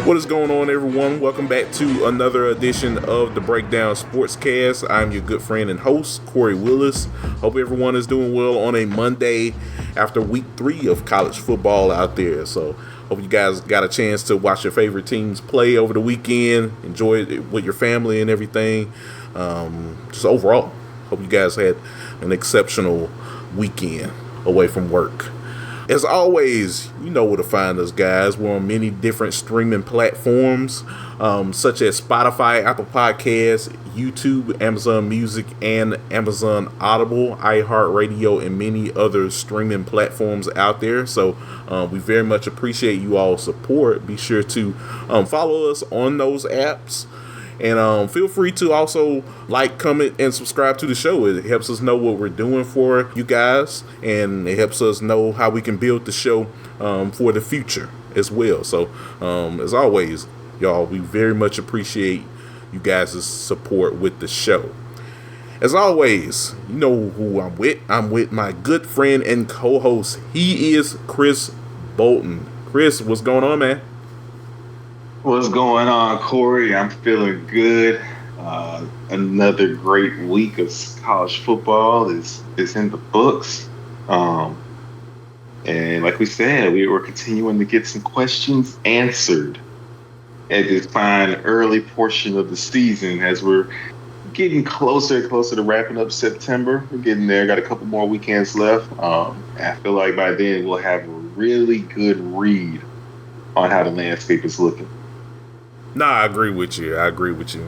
What is going on, everyone? Welcome back to another edition of the Breakdown Sportscast. I'm your good friend and host, Kory Willis. Hope everyone is doing well on a Monday after week 3 of college football out there. So, hope you guys got a chance to watch your favorite teams play over the weekend, enjoy it with your family and everything. Just overall, hope you guys had an exceptional weekend away from work. As always, you know where to find us, guys. We're on many different streaming platforms, such as Spotify, Apple Podcasts, YouTube, Amazon Music, and Amazon Audible, iHeartRadio, and many other streaming platforms out there. So we very much appreciate you all's support. Be sure to follow us on those apps. And feel free to also like, comment, and subscribe to the show. It helps us know what we're doing for you guys, and it helps us know how we can build the show for the future as well. So, as always, y'all, we very much appreciate you guys' support with the show. As always, you know who I'm with. I'm with my good friend and co-host. He is Chris Bolton. Chris, what's going on, man? What's going on, Kory? I'm feeling good. Another great week of college football is in the books. And like we said, we were continuing to get some questions answered at this fine early portion of the season as we're getting closer and closer to wrapping up September. We're getting there. Got a couple more weekends left. I feel like by then we'll have a really good read on how the landscape is looking. Nah, I agree with you,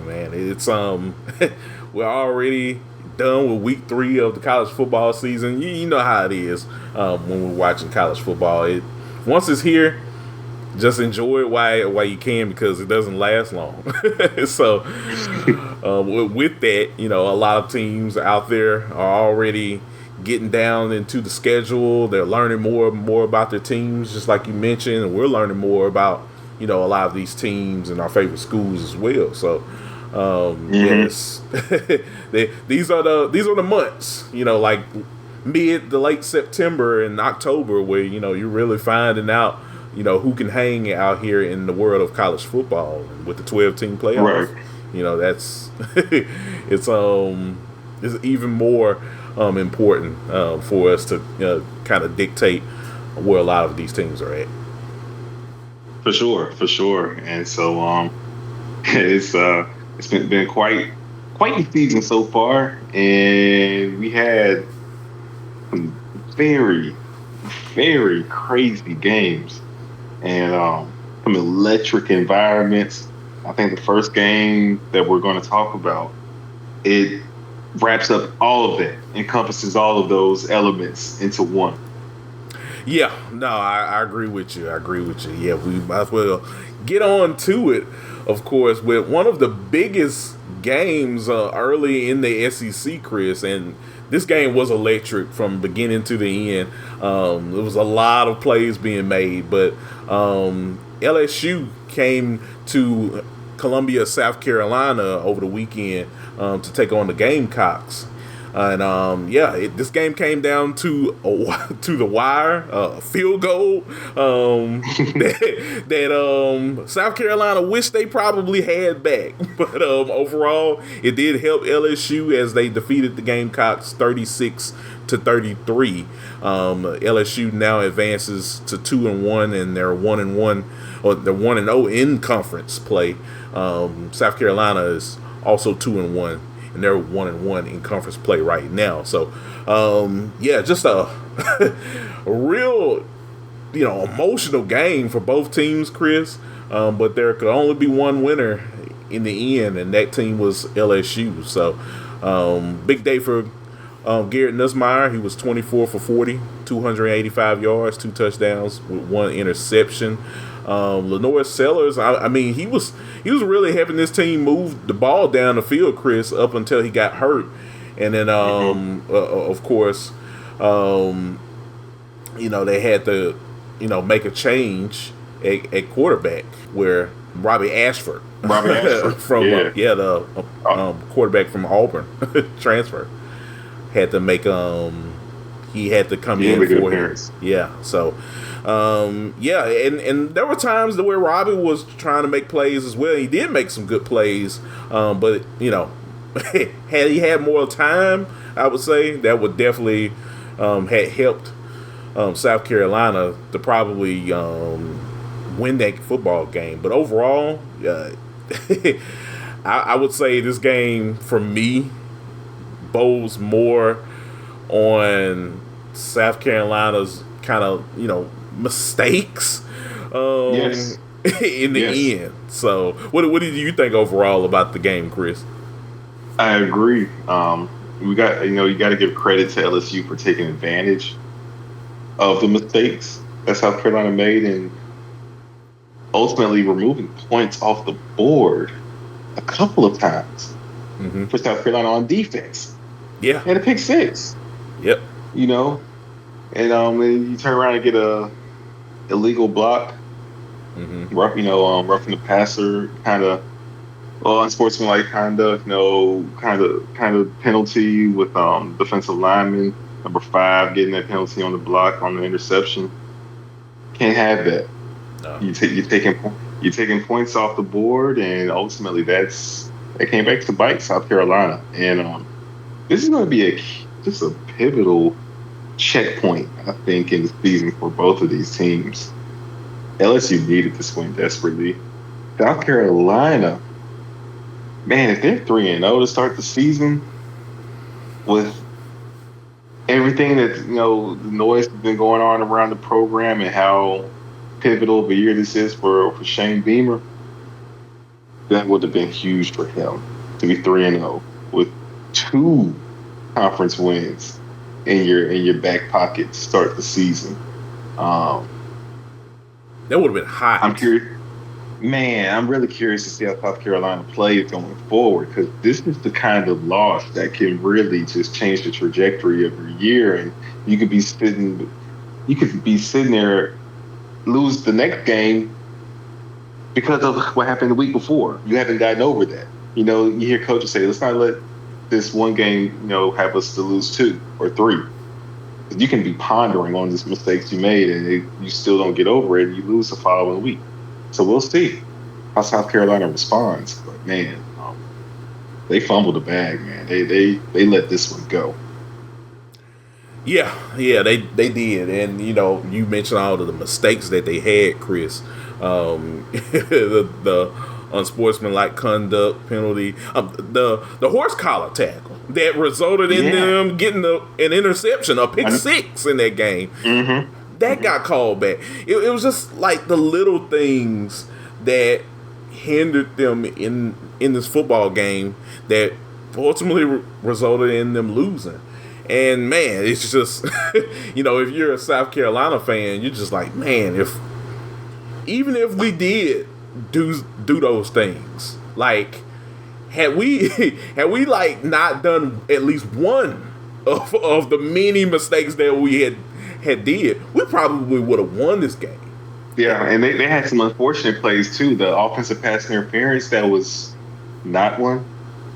man. It's we're already done with week 3 of the college football season. You know how it is when we're watching college football. Once it's here, just enjoy it while you can, because it doesn't last long. So with that, you know, a lot of teams out there are already getting down into the schedule. They're learning more and more about their teams, just like you mentioned, and we're learning more about, you know, a lot of these teams and our favorite schools as well. So, yes, these are the months, you know, like mid to late September and October, where, you know, you're really finding out, you know, who can hang out here in the world of college football with the 12-team playoffs. Right. You know, that's it's even more important for us to kind of dictate where a lot of these teams are at. For sure. And so it's been quite the season so far, and we had some very, very crazy games and some electric environments. I think the first game that we're going to talk about, it wraps up all of that, encompasses all of those elements into one. Yeah, no, I agree with you. Yeah, we might as well get on to it, of course, with one of the biggest games early in the SEC, Chris. And this game was electric from beginning to the end. There was a lot of plays being made, but LSU came to Columbia, South Carolina over the weekend to take on the Gamecocks. And this game came down to the wire, field goal that South Carolina wished they probably had back. But overall, it did help LSU as they defeated the Gamecocks 36-33. LSU now advances to 2-1, and they're 1-1, or they're 1-0 in conference play. South Carolina is also 2-1. And they're 1-1 in conference play right now. So, just a real, you know, emotional game for both teams, Chris. But there could only be one winner in the end, and that team was LSU. So, big day for Garrett Nussmeier. He was 24 for 40, 285 yards, 2 touchdowns with 1 interception. Lenore Sellers, I mean, he was really helping this team move the ball down the field, Chris, up until he got hurt. And then, of course, you know, they had to, you know, make a change at quarterback, where Robbie Ashford from the quarterback from Auburn transfer, had to make he had to come He had in a good for him. appearance. Yeah, so yeah, and there were times where Robbie was trying to make plays as well. He did make some good plays, but had he had more time, I would say that would definitely had helped South Carolina to probably win that football game. But overall, I would say this game for me bows more on South Carolina's kind of mistakes Yes. in Yes. the end. So, what did you think overall about the game, Chris? I agree. We got you got to give credit to LSU for taking advantage of the mistakes that South Carolina made and ultimately removing points off the board a couple of times for South Carolina on defense. Yeah. And a pick six. Yep. And you turn around and get a illegal block, roughing the passer, kind of unsportsmanlike conduct, kind of penalty with defensive lineman number 5 getting that penalty on the block on the interception. Can't have that. No. You're taking points off the board, and ultimately that came back to bite South Carolina. And this is going to be just a pivotal checkpoint, I think, in the season for both of these teams. LSU needed this win desperately. South Carolina, man, if they're 3-0 to start the season with everything that the noise has been going on around the program and how pivotal of a year this is for Shane Beamer, that would have been huge for him to be 3-0 with 2 conference wins in your back pocket to start the season. That would have been hot. I'm curious. Man, I'm really curious to see how South Carolina plays going forward, because this is the kind of loss that can really just change the trajectory of your year, and you could be sitting there, lose the next game because of what happened the week before. You haven't gotten over that. You hear coaches say, "Let's not let this one game, have us to lose 2 or 3." You can be pondering on these mistakes you made, and you still don't get over it, and you lose the following week. So we'll see how South Carolina responds. But man, they fumbled the bag, man. They let this one go. Yeah, they did, and you mentioned all of the mistakes that they had, Chris. The unsportsmanlike conduct penalty, the horse collar tackle that resulted in them getting an interception, a pick six in that game. That got called back. It was just like the little things that hindered them in this football game that ultimately resulted in them losing. And man, it's just if you're a South Carolina fan, you're just like, man, even if we did do those things, like had we like not done at least one of the many mistakes that we had did, we probably would have won this game. Yeah, and they had some unfortunate plays too. The offensive pass interference that was not one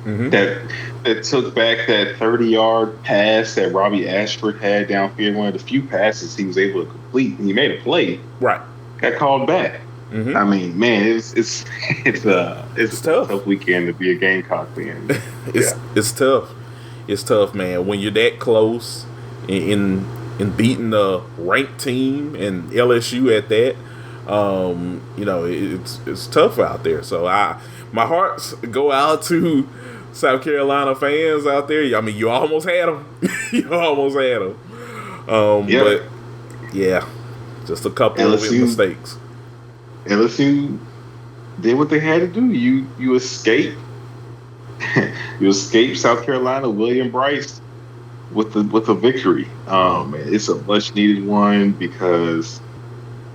that took back that 30-yard pass that Robbie Ashford had downfield. One of the few passes he was able to complete, and he made a play. Right, got called back. I mean, man, it's a tough weekend to be a Gamecock fan. It's tough. It's tough, man. When you're that close in beating a ranked team and LSU at that, it's tough out there. So my hearts go out to South Carolina fans out there. I mean, you almost had them. But yeah, just a couple of mistakes. LSU did what they had to do. You escape. You escape South Carolina. William Bryce with a victory. Man, it's a much needed one, because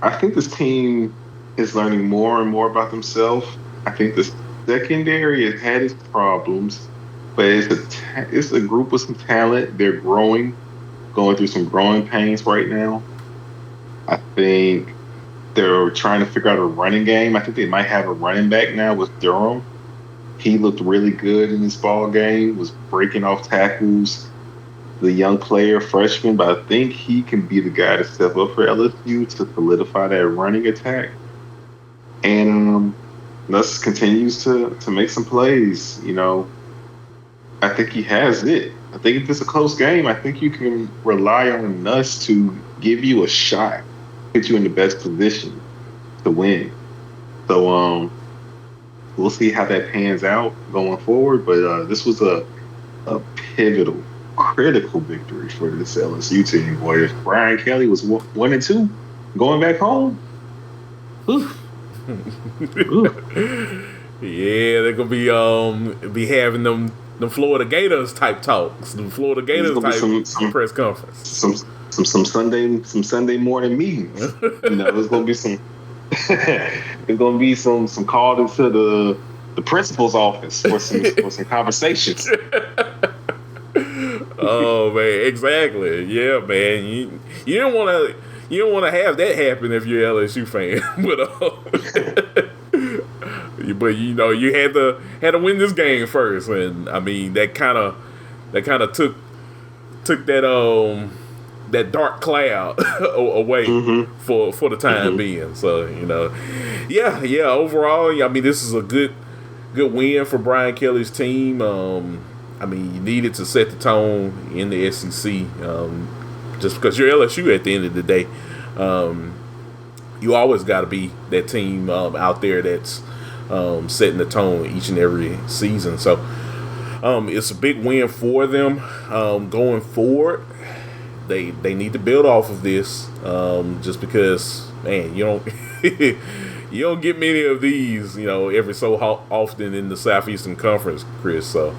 I think this team is learning more and more about themselves. I think the secondary has had its problems, but it's a group with some talent. They're going through some growing pains right now. I think they're trying to figure out a running game. I think they might have a running back now with Durham. He looked really good in this ball game, was breaking off tackles, the young player freshman, but I think he can be the guy to step up for LSU to solidify that running attack. And Nuss continues to make some plays. I think he has it. I think if it's a close game, I think you can rely on Nuss to give you a shot, put you in the best position to win. So we'll see how that pans out going forward. But this was a pivotal, critical victory for this LSU team. Boy, if Brian Kelly was 1-2 going back home, oof. Yeah, they're gonna be having them Florida Gators type talks, the Florida Gators type some press conference, some Sunday morning meetings. There's gonna be some there's gonna be some called into the principal's office for some conversations. Oh man, exactly. Yeah, man. You don't want to have that happen if you're an LSU fan, but you had to win this game first, and I mean that kind of took that dark cloud away for the time being. So yeah. Overall, I mean this is a good win for Brian Kelly's team. I mean, you needed to set the tone in the SEC, just because you're LSU at the end of the day. You always got to be that team out there that's setting the tone each and every season. So it's a big win for them going forward. They need to build off of this, just because, man, you don't you don't get many of these, every so often in the Southeastern Conference, Chris. So.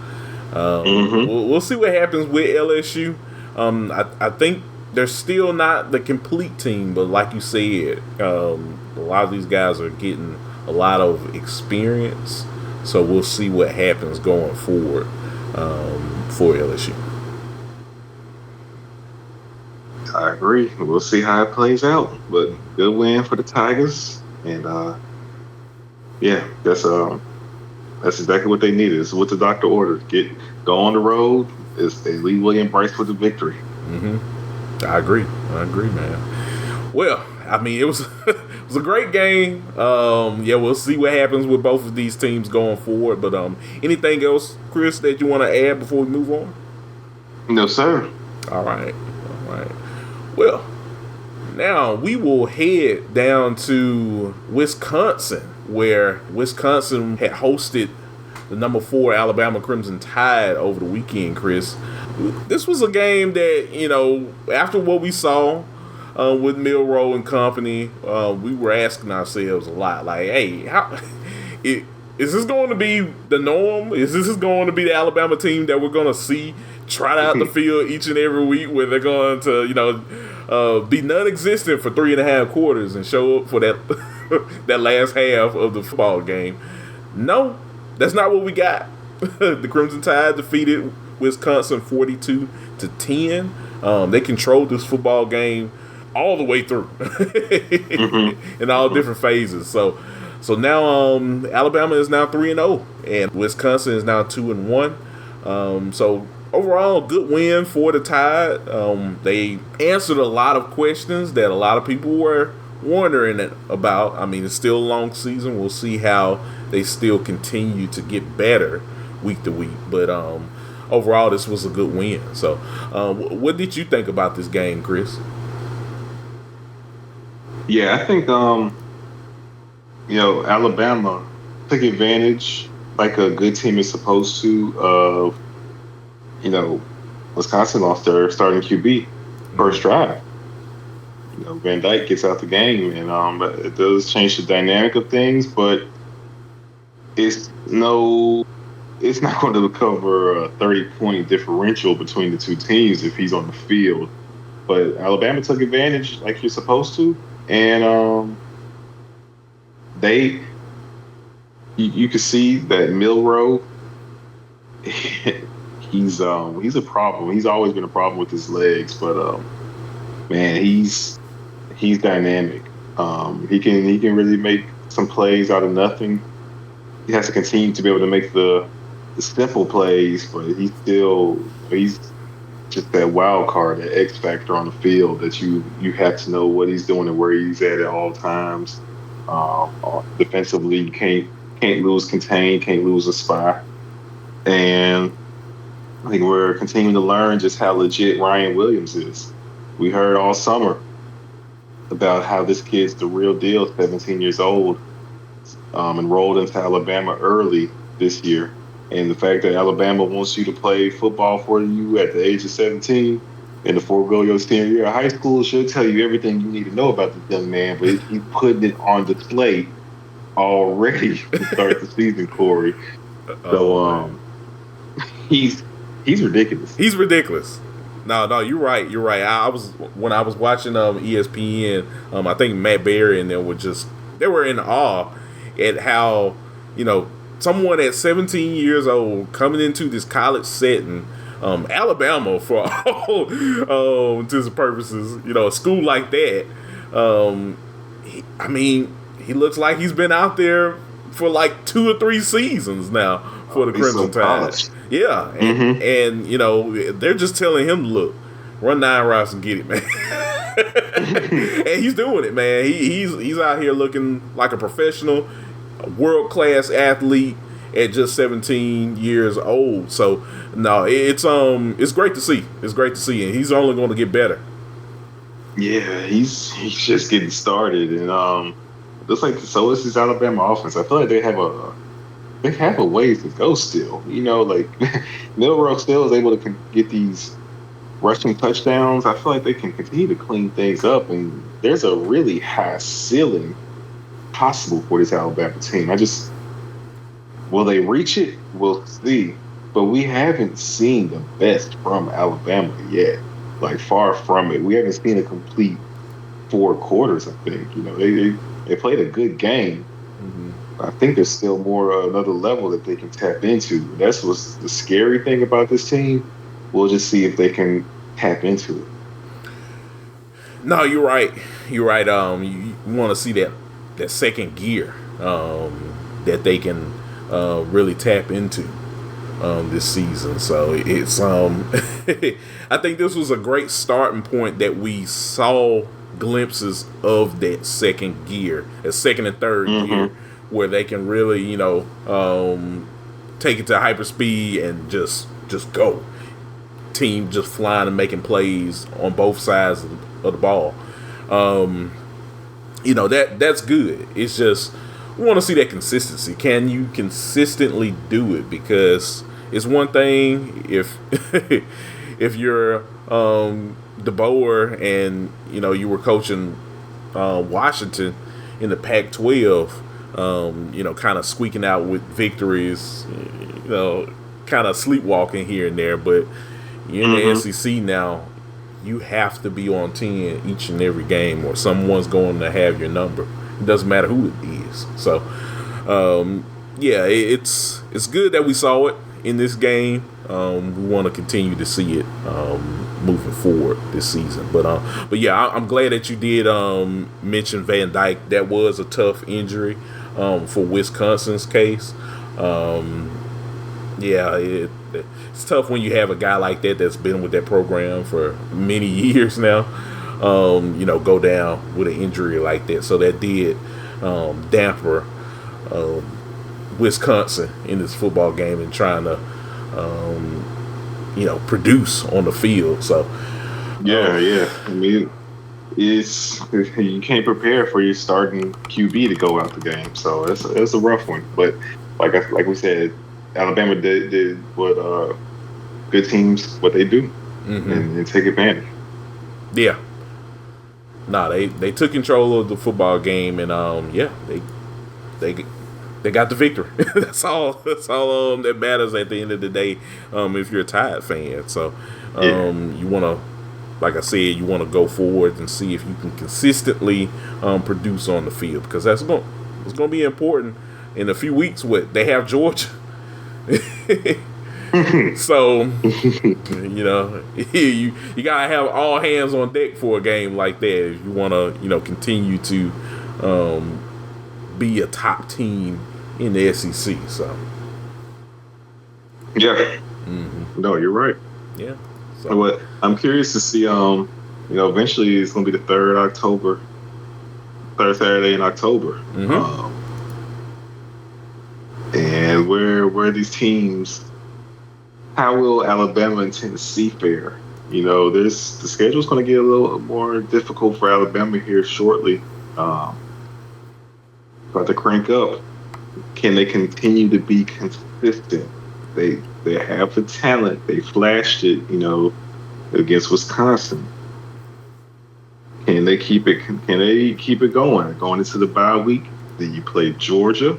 We'll see what happens with LSU. I think they're still not the complete team, but like you said, a lot of these guys are getting a lot of experience. So we'll see what happens going forward for LSU. I agree. We'll see how it plays out. But good win for the Tigers, and yeah, that's exactly what they needed. It's what the doctor ordered. Go on the road. They lead William Bryce with the victory. I agree, man. Well, I mean, it was a great game. Yeah, we'll see what happens with both of these teams going forward. But anything else, Chris, that you want to add before we move on? No, sir. All right. Well, now we will head down to Wisconsin, where Wisconsin had hosted the number 4 Alabama Crimson Tide over the weekend, Chris. This was a game that, after what we saw with Milroe and company, we were asking ourselves a lot, like, hey, is this going to be the norm? Is this going to be the Alabama team that we're going to see trot out the field each and every week, where they're going to, be non-existent for 3.5 quarters and show up for that that last half of the football game? No, that's not what we got. The Crimson Tide defeated Wisconsin 42-10. They controlled this football game all the way through in all different phases. So now Alabama is now 3-0, and Wisconsin is now 2-1. So overall, good win for the Tide. They answered a lot of questions that a lot of people were wondering about. I mean, it's still a long season. We'll see how they still continue to get better week to week. But overall, this was a good win. So what did you think about this game, Chris? Yeah, I think Alabama took advantage, like a good team is supposed to, of Wisconsin lost their starting QB first drive. Van Dyke gets out the game, and it does change the dynamic of things, but it's not going to cover a 30-point differential between the two teams if he's on the field. But Alabama took advantage like you're supposed to, and you could see that Milroe, he's a problem. He's always been a problem with his legs, but man, he's dynamic. He can really make some plays out of nothing. He has to continue to be able to make the simple plays, but he's just that wild card, that X factor on the field that you have to know what he's doing and where he's at all times. Defensively, you can't lose contain, can't lose a spy, and I think we're continuing to learn just how legit Ryan Williams is. We heard all summer about how this kid's the real deal, 17 years old, enrolled into Alabama early this year. And the fact that Alabama wants you to play football for you at the age of 17 and to forego your senior year of high school should tell you everything you need to know about this young man. But he's putting it on display already to start the season, Kory. So he's ridiculous. He's ridiculous. No, you're right. You're right. I was when I was watching ESPN. I think Matt Berry and them they were in awe at how someone at 17 years old coming into this college setting, Alabama for all intents and purposes, a school like that. He looks like he's been out there for like 2 or 3 seasons now for the Crimson Tide. Yeah, and they're just telling him, look, run 9 routes and get it, man. And he's doing it, man. He's out here looking like a professional, world-class athlete at just 17 years old. So no, it's great to see. It's great to see, and he's only going to get better. Yeah, he's just getting started, and looks like so is this Alabama offense. I feel like they have a ways to go still. Like Milroe still is able to get these rushing touchdowns. I feel like they can continue to clean things up, and there's a really high ceiling possible for this Alabama team. Will they reach it? We'll see. But we haven't seen the best from Alabama yet. Like, far from it. We haven't seen a complete 4 quarters, I think. They played a good game. Mm-hmm. I think there's still another level that they can tap into. That's what's the scary thing about this team. We'll just see if they can tap into it. No, you're right. You're right. You want to see that second gear that they can really tap into this season. So it's I think this was a great starting point that we saw glimpses of that second gear, that second and third gear, where they can really take it to hyperspeed and just go. Team just flying and making plays on both sides of the ball. That's good. It's just we want to see that consistency. Can you consistently do it? Because it's one thing if if you're DeBoer and you were coaching Washington in the Pac-12, kind of squeaking out with victories, kind of sleepwalking here and there. But you're in the SEC now. You have to be on 10 each and every game, or someone's going to have your number. It doesn't matter who it is. So, it's good that we saw it in this game. We want to continue to see it moving forward this season. But yeah, I'm glad that you did mention Van Dyke. That was a tough injury for Wisconsin's case. It's tough when you have a guy like that that's been with that program for many years now, go down with an injury like that. So that did damper Wisconsin in this football game and trying to, produce on the field. So, yeah. I mean, you can't prepare for your starting QB to go out the game. So it's a rough one. But like we said, Alabama did what good teams what they do and take advantage. Yeah. They took control of the football game and they got the victory. That's all that matters at the end of the day. If you're a Tide fan, so you want to, like I said, you want to go forward and see if you can consistently produce on the field, because it's going to be important in a few weeks. They have Georgia. So you gotta have all hands on deck for a game like that if you want to continue to be a top team in the SEC. So no, you're right. Yeah. So, What I'm curious to see, eventually it's going to be the third Saturday in October, mm-hmm. and where these teams, how will Alabama and Tennessee fare? The schedule's going to get a little more difficult for Alabama here shortly. About to crank up. Can they continue to be consistent? They have the talent. They flashed it, against Wisconsin. Can they keep it? Can they keep it going into the bye week? Then you play Georgia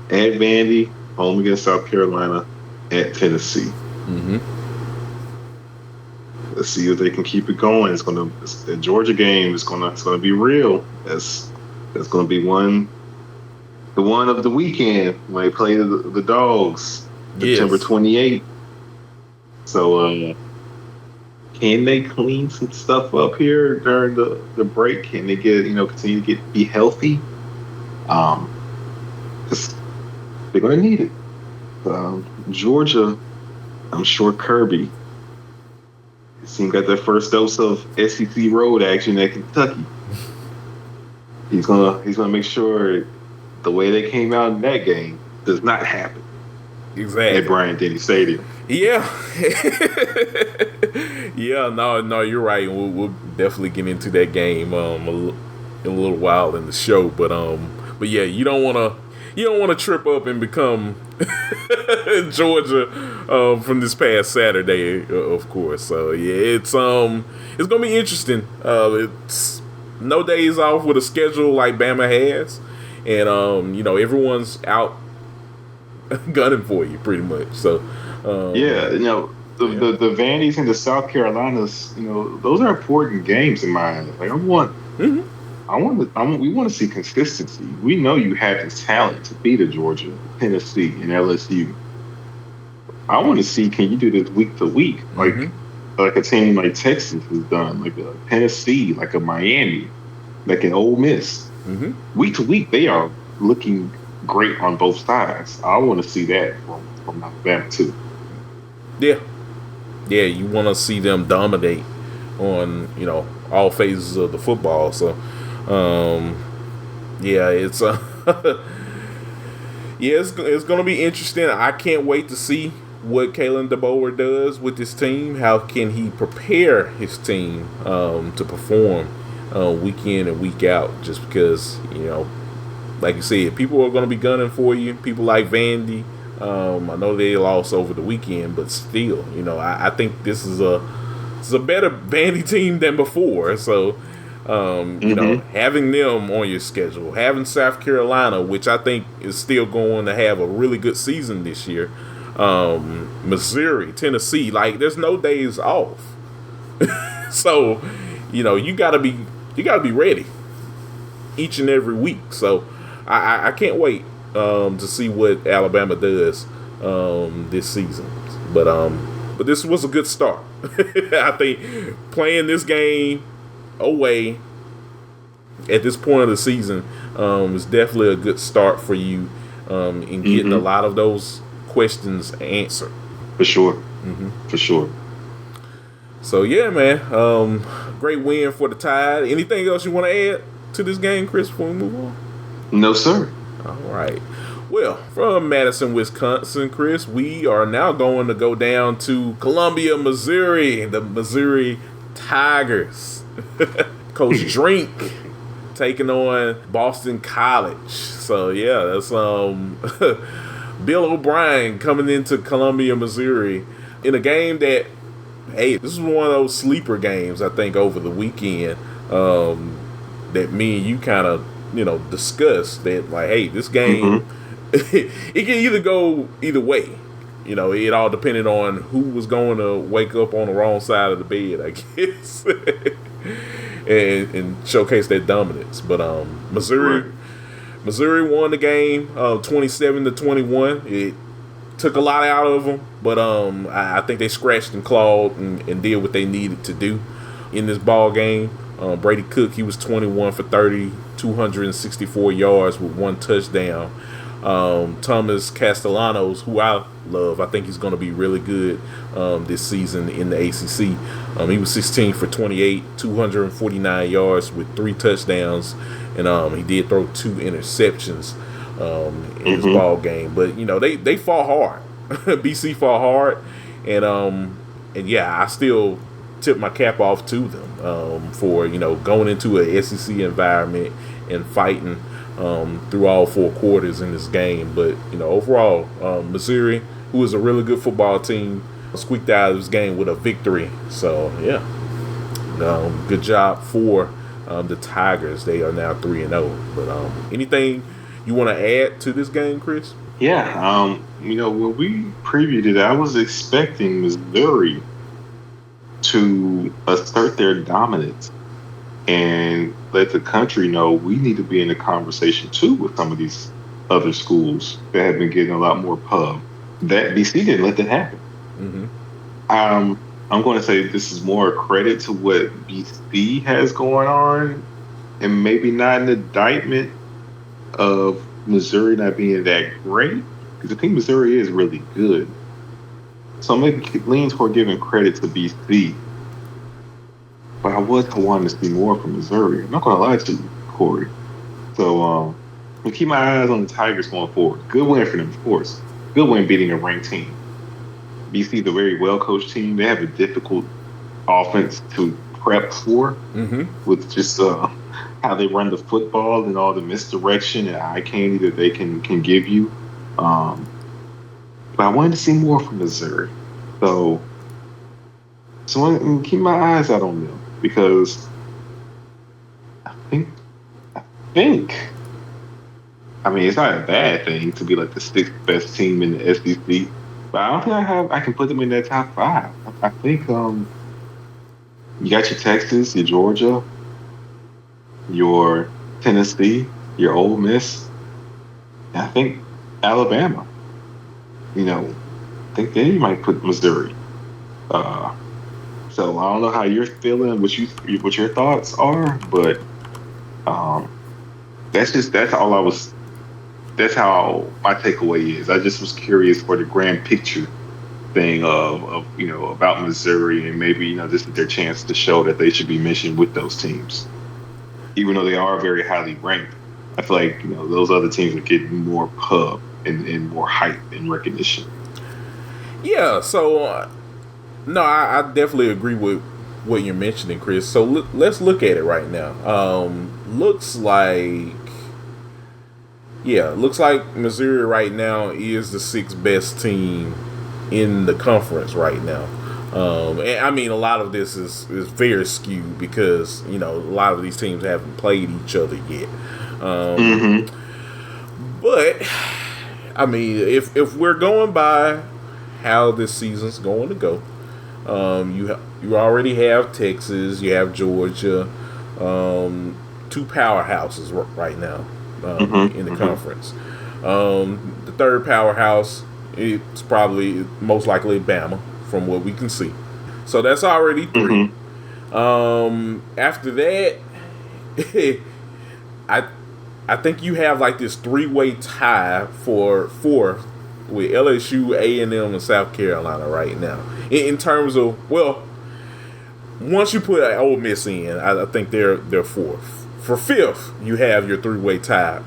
at Vandy, home against South Carolina, at Tennessee. Mm-hmm. Let's see if they can keep it going. The Georgia game is gonna be real. That's gonna be the one of the weekend when they play the Dogs, September 28th. So can they clean some stuff up here during the break? Can they continue to be healthy? Because they're gonna need it. Georgia, I'm sure Kirby. His team got their first dose of SEC road action at Kentucky. He's gonna make sure the way they came out in that game does not happen. Exactly. At Bryant-Denny Stadium. Yeah. Yeah, no, you're right. We'll definitely get into that game in a little while in the show, but yeah, you don't want to trip up and become Georgia from this past Saturday, of course. So yeah, it's gonna be interesting. It's no days off with a schedule like Bama has, and everyone's out gunning for you pretty much. So the Vandies and the South Carolinas, those are important games in my eyes. Like we want to see consistency. We know you have the talent to beat a Georgia, Tennessee, and LSU. I want to see, can you do this week to week, like a team like Texas has done, like a Tennessee, like a Miami, like an Ole Miss. Week to week, they are looking great on both sides. I want to see that from Alabama too. Yeah, you want to see them dominate on all phases of the football. So, it's it's gonna be interesting. I can't wait to see what Kalen DeBoer does with his team. How can he prepare his team to perform week in and week out? Just because like you said, people are going to be gunning for you. People like Vandy. I know they lost over the weekend, but still, I think this is a better Vandy team than before. So, having them on your schedule, having South Carolina, which I think is still going to have a really good season this year, Missouri, Tennessee, like there's no days off. So, you gotta be ready each and every week. So, I can't wait to see what Alabama does this season. But this was a good start. I think playing this game away at this point of the season is definitely a good start for you in getting a lot of those questions answered. For sure. For sure. So yeah, man, great win for the Tide. Anything else you want to add to this game, Chris, before we move on? No, sir. All right. Well, from Madison, Wisconsin, Chris, we are now going to go down to Columbia, Missouri, the Missouri Tigers. Coach Drink taking on Boston College. So yeah, that's Bill O'Brien coming into Columbia, Missouri in a game that, hey, this is one of those sleeper games, I think, over the weekend that me and you kind of, discussed that, like, hey, this game, it can either go either way. It all depended on who was going to wake up on the wrong side of the bed, I guess, and showcase their dominance. But Missouri won the game 27-21. It took a lot out of them, but I think they scratched and clawed and did what they needed to do in this ball game. Brady Cook, he was 21 for 30, 264 yards with one touchdown. Thomas Castellanos, who I love. I think he's going to be really good this season in the ACC. He was 16 for 28, 249 yards with 3 touchdowns, and he did throw 2 interceptions in his ball game. But they fought hard. BC fought hard, and yeah, I still tip my cap off to them for going into a SEC environment and fighting through all 4 quarters in this game. But overall, Missouri, who is a really good football team, squeaked out of this game with a victory. So yeah, good job for the Tigers. They are now 3-0. But anything you want to add to this game, Chris? Yeah, when we previewed it, I was expecting Missouri to assert their dominance and let the country know we need to be in the conversation too with some of these other schools that have been getting a lot more pub. That BC didn't let that happen. I'm going to say this is more credit to what BC has going on, and maybe not an indictment of Missouri not being that great, because I think Missouri is really good. So I'm maybe leaning toward giving credit to BC. But I was wanting to see more from Missouri. I'm not going to lie to you, Kory. So I keep my eyes on the Tigers going forward. Good win for them, of course. Good win beating a ranked team. BC is a very well-coached team. They have a difficult offense to prep for with just how they run the football and all the misdirection and eye candy that they can give you. But I wanted to see more from Missouri. So I'm keep my eyes out on them, because I think I mean, it's not a bad thing to be like the 6th best team in the SEC, but I don't think I can put them in that top 5. I think you got your Texas, your Georgia, your Tennessee, your Ole Miss, and I think Alabama. I think they might put Missouri. So I don't know how you're feeling, what your thoughts are, but that's how my takeaway is. I just was curious for the grand picture thing of about Missouri, and maybe this is their chance to show that they should be mentioned with those teams, even though they are very highly ranked. I feel like those other teams are getting more pub and more hype and recognition. Yeah, so no, I definitely agree with what you're mentioning, Chris. So let's look at it right now. Looks like Missouri right now is the 6th best team in the conference right now. And I mean, a lot of this is very skewed because a lot of these teams haven't played each other yet. But I mean, if we're going by how this season's going to go, you already have Texas, you have Georgia, 2 powerhouses right now in the conference. The 3rd powerhouse, it's probably most likely Bama from what we can see. So that's already 3. After that, I think you have like this 3-way tie for 4th with LSU, A&M, and South Carolina right now. In terms of, well, once you put Ole Miss in, I think they're 4th. For 5th, you have your 3-way tie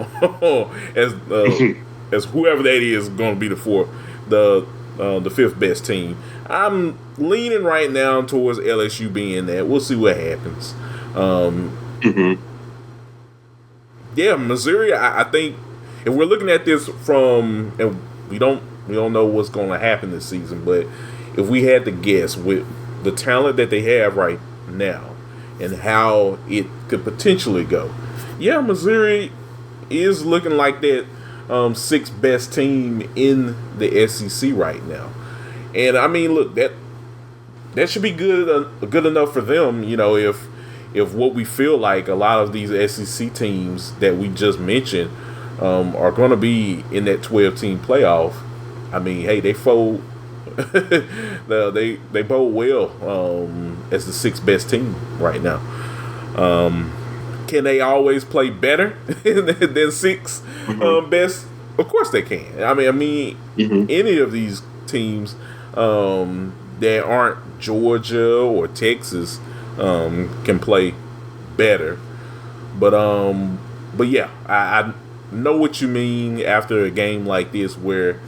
as whoever that is going to be the 4th, the 5th best team. I'm leaning right now towards LSU being that. We'll see what happens. Yeah, Missouri. I think if we're looking at this from, and we don't know what's going to happen this season, but if we had to guess with the talent that they have right now and how it could potentially go, yeah, Missouri is looking like that 6th best team in the SEC right now. And I mean, look, that should be good enough for them. If what we feel like a lot of these SEC teams that we just mentioned are going to be in that 12-team playoff, I mean, hey, they fold. they bode well as the 6th best team right now. Can they always play better than 6 best Of course they can. I mean, Mm-hmm. any of these teams that aren't Georgia or Texas can play better. But but yeah, I know what you mean after a game like this where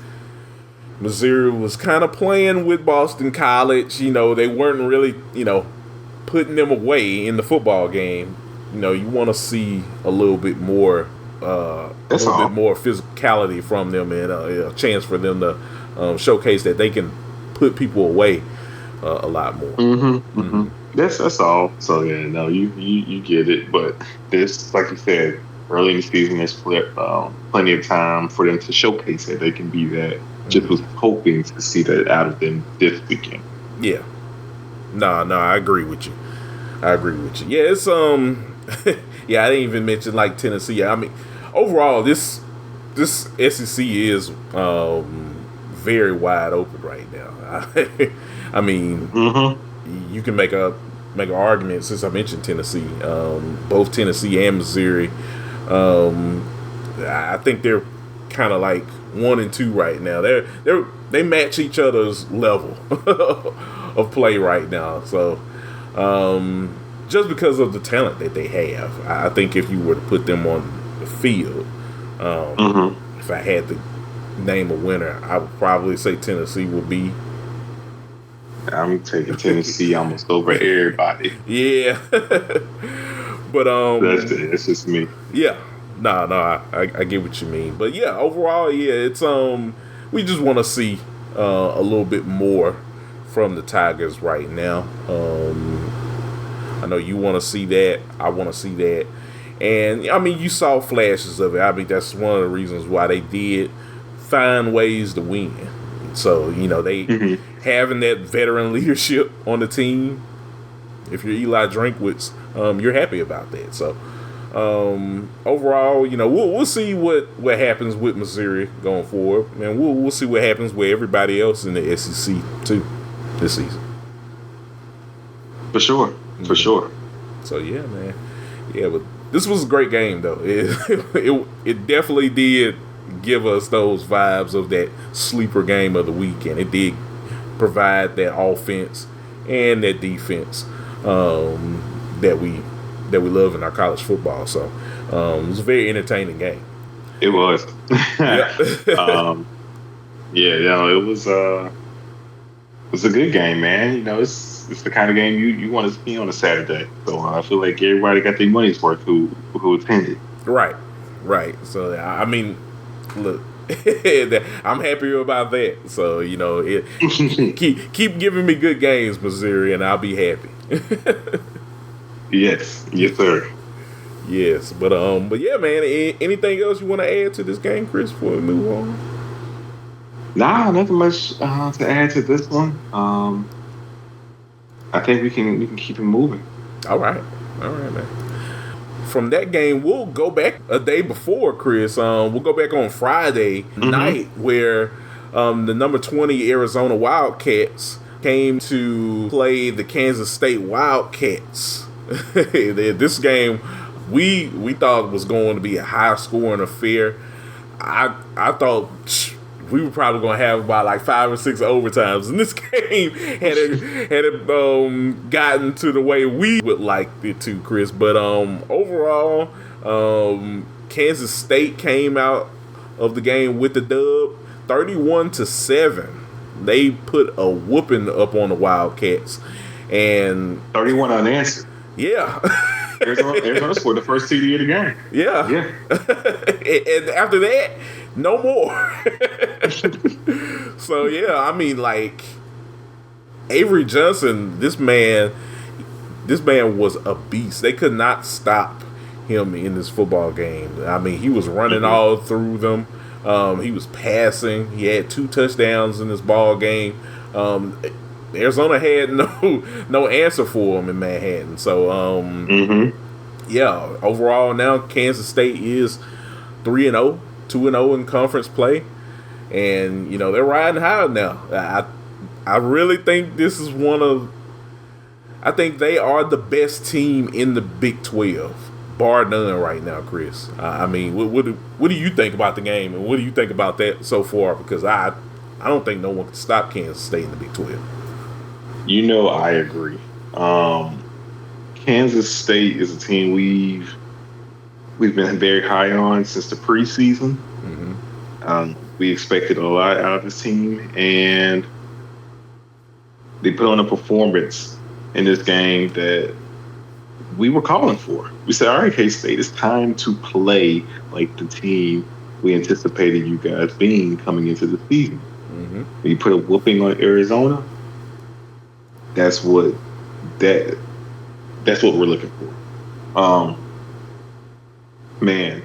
Missouri was kind of playing with Boston College. You know, they weren't really, putting them away in the football game. You know, you want to see a little bit more, That's all. physicality from them, and a chance for them to showcase that they can put people away a lot more. Mm-hmm. Mm-hmm. That's all. So yeah, no, you get it. But this, like you said, early in the season, there's plenty of time for them to showcase that they can be that. Just was hoping to see that out of them this weekend. Yeah, no, I agree with you. Yeah, it's yeah, I didn't even mention like Tennessee. I mean, overall, this SEC is very wide open right now. I mean, you can make an argument since I mentioned Tennessee. Both Tennessee and Missouri. I think they're kind of like 1 and 2 right now. They match each other's level of play right now. So just because of the talent that they have, I think if you were to put them on the field, if I had to name a winner, I would probably say Tennessee would be. I'm taking Tennessee almost over everybody. Yeah, but That's just me. yeah, no, I get what you mean. But yeah, overall, yeah, it's we just want to see a little bit more from the Tigers right now. I know you want to see that. I want to see that. And I mean, you saw flashes of it. I mean, that's one of the reasons why they did find ways to win. So, they having that veteran leadership on the team. If you're Eli Drinkwitz, you're happy about that. So, overall, we'll see what happens with Missouri going forward, and we'll see what happens with everybody else in the SEC too this season. For sure. So yeah, man. Yeah, but this was a great game though. It definitely did give us those vibes of that sleeper game of the weekend. It did provide that offense and that defense that we love in our college football. So it was a very entertaining game. It was. It was a good game, man. It's the kind of game you want to see on a Saturday. So I feel like everybody got their money's worth who attended. Right. So I mean, look, I'm happier about that. So keep giving me good games, Missouri, and I'll be happy. Yes, sir. Yes, but yeah, man. Anything else you want to add to this game, Chris? Before we move on. Nah, nothing much to add to this one. I think we can keep it moving. All right, man. From that game, we'll go back a day before, Chris. We'll go back on Friday night where the number 20 Arizona Wildcats came to play the Kansas State Wildcats. This game we thought was going to be a high scoring affair. I thought we were probably going to have about like 5 or 6 overtimes, and this game had it gotten to the way we would like it to, Chris. But overall, Kansas State came out of the game with the dub, 31-7. They put a whooping up on the Wildcats, and 31 unanswered. Yeah. Arizona scored the first TD of the game. Yeah. And after that, no more. So yeah, I mean, like Avery Johnson, this man was a beast. They could not stop him in this football game. I mean, he was running all through them. He was passing. He had 2 touchdowns in this ball game. Arizona had no answer for him in Manhattan. So yeah, overall now Kansas State is 3-0, 2-0 in conference play, and they're riding high now. I really think this is I think they are the best team in the Big 12. bar none right now, Chris. I mean, what do you think about the game, and what do you think about that so far? Because I don't think no one can stop Kansas State in the Big 12. I agree. Kansas State is a team we've been very high on since the preseason. We expected a lot out of this team, and they put on a performance in this game that we were calling for. We said, all right, K-State, it's time to play like the team we anticipated you guys being coming into the season. When you put a whooping on Arizona, that's what we're looking for. Man,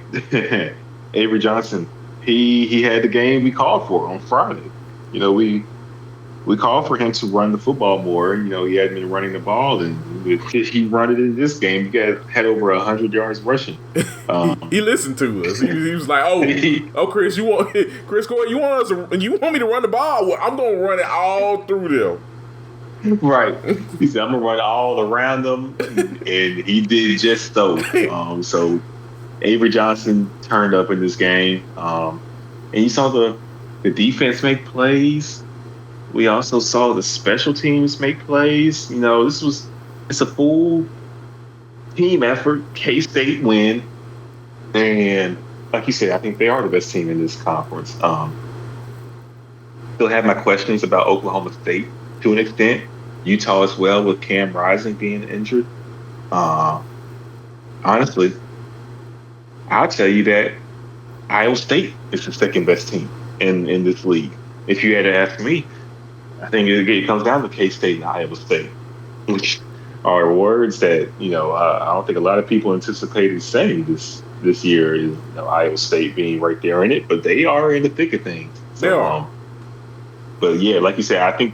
Avery Johnson, he had the game we called for on Friday. We called for him to run the football more. He hadn't been running the ball, and he run it in this game. You guys had over 100 yards rushing. He listened to us. He was like, "Oh, Chris, Kory, you want me to run the ball? Well, I'm gonna run it all through them." Right. He said, "I'm gonna run all around them," and he did just so. So Avery Johnson turned up in this game, and you saw the defense make plays. We also saw the special teams make plays. It's a full team effort. K-State win. And like you said, I think they are the best team in this conference. Still have my questions about Oklahoma State to an extent. Utah as well, with Cam Rising being injured. Honestly, I'll tell you that Iowa State is the second best team in this league. If you had to ask me, I think it comes down to K-State and Iowa State, which are words that I don't think a lot of people anticipated saying this year. Is Iowa State being right there in it, but they are in the thick of things. So, they are. But yeah, like you said, I think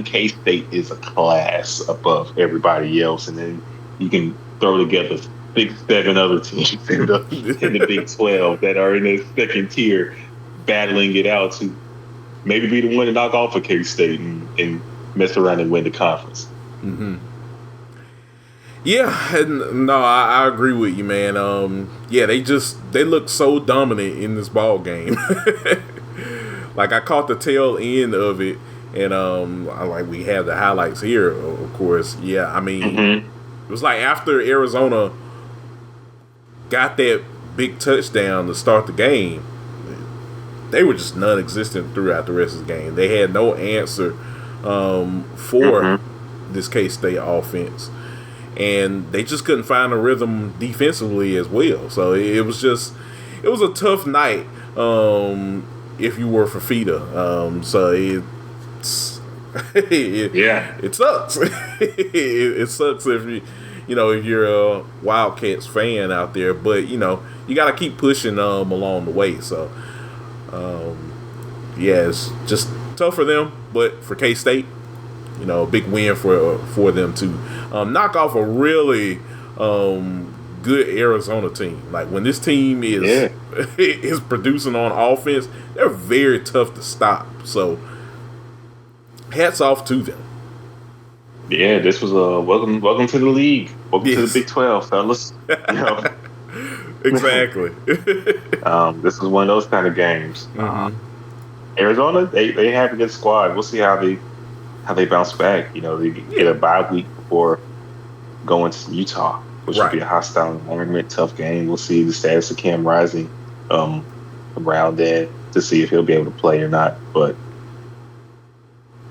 K-State is a class above everybody else, and then you can throw together 6-7 other teams in the Big 12 that are in the second tier, battling it out to maybe be the one to knock off of K-State and mess around and win the conference. Yeah, no, I agree with you, man. They look so dominant in this ball game. Like, I caught the tail end of it, and we have the highlights here, of course. Yeah, I mean, it was like after Arizona got that big touchdown to start the game, they were just non-existent throughout the rest of the game. They had no answer for this K-State offense, and they just couldn't find a rhythm defensively as well. So it was a tough night if you were Fafita. So it sucks. It sucks if you're a Wildcats fan out there, but you got to keep pushing along the way. So. It's just tough for them, but for K-State, a big win for them to knock off a really good Arizona team. Like, when this team is producing on offense, they're very tough to stop. So, hats off to them. Yeah, this was a welcome to the league. Welcome to the Big 12, fellas. Exactly. This is one of those kind of games. Arizona, they have a good squad. We'll see how they bounce back. They get a bye week before going to Utah, which would be a hostile environment, tough game. We'll see the status of Cam Rising around that to see if he'll be able to play or not. But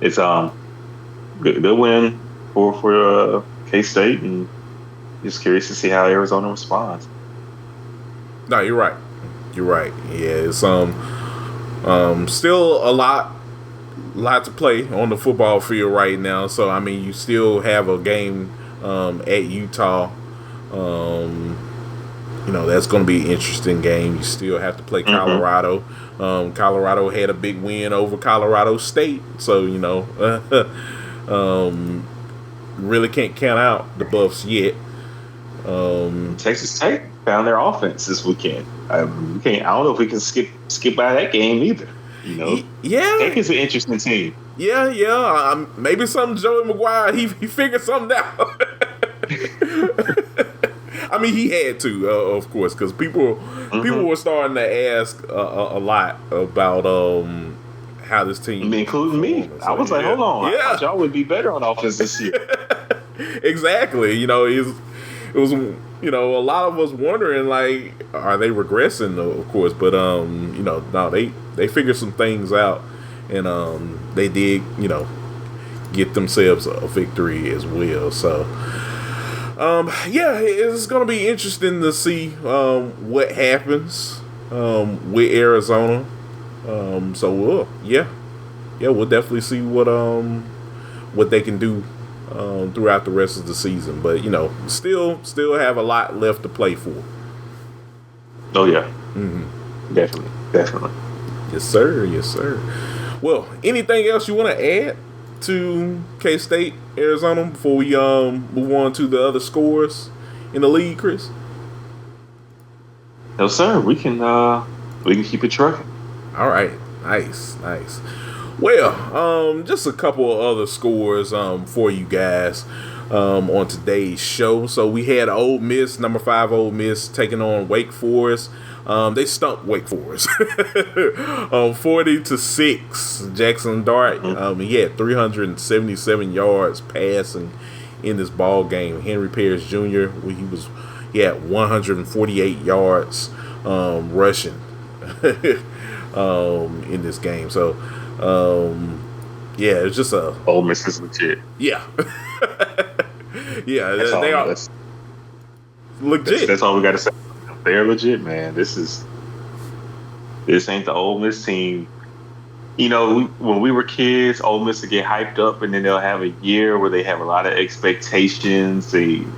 it's good win for K-State, and just curious to see how Arizona responds. No, you're right. You're right. Yeah, it's still a lot to play on the football field right now. So I mean, you still have a game at Utah. That's going to be an interesting game. You still have to play Colorado. Colorado had a big win over Colorado State, so really can't count out the Buffs yet. Texas Tech found their offense this weekend. I don't know if we can skip by that game either. Tech is an interesting team. Yeah. Maybe some Joey McGuire he figured something out. I mean, he had to, of course, because people were starting to ask a lot about how this team, including me. I was like, hold on, I thought y'all would be better on offense this year. Exactly. You know, it was a lot of us wondering, like, are they regressing? Of course, but no, they figured some things out, and they did, get themselves a victory as well. So, it's going to be interesting to see what happens with Arizona. So we'll definitely see what they can do throughout the rest of the season. But still have a lot left to play for. Oh yeah, definitely. Yes, sir. Well, anything else you want to add to K-State, Arizona, before we move on to the other scores in the league, Chris? No, sir. We can keep it trucking. All right, nice. Well, just a couple of other scores for you guys on today's show. So we had Ole Miss, number 5 Ole Miss, taking on Wake Forest. They stumped Wake Forest 40-6. Jackson Dart, he had 377 yards passing in this ball game. Henry Parrish Jr., he had 148 yards rushing in this game. So it's just a Ole Miss is legit. Yeah. Yeah, they are legit. That's all we got to say. They're legit, man. This ain't the Ole Miss team. When we were kids, Ole Miss would get hyped up, and then they'll have a year where they have a lot of expectations. And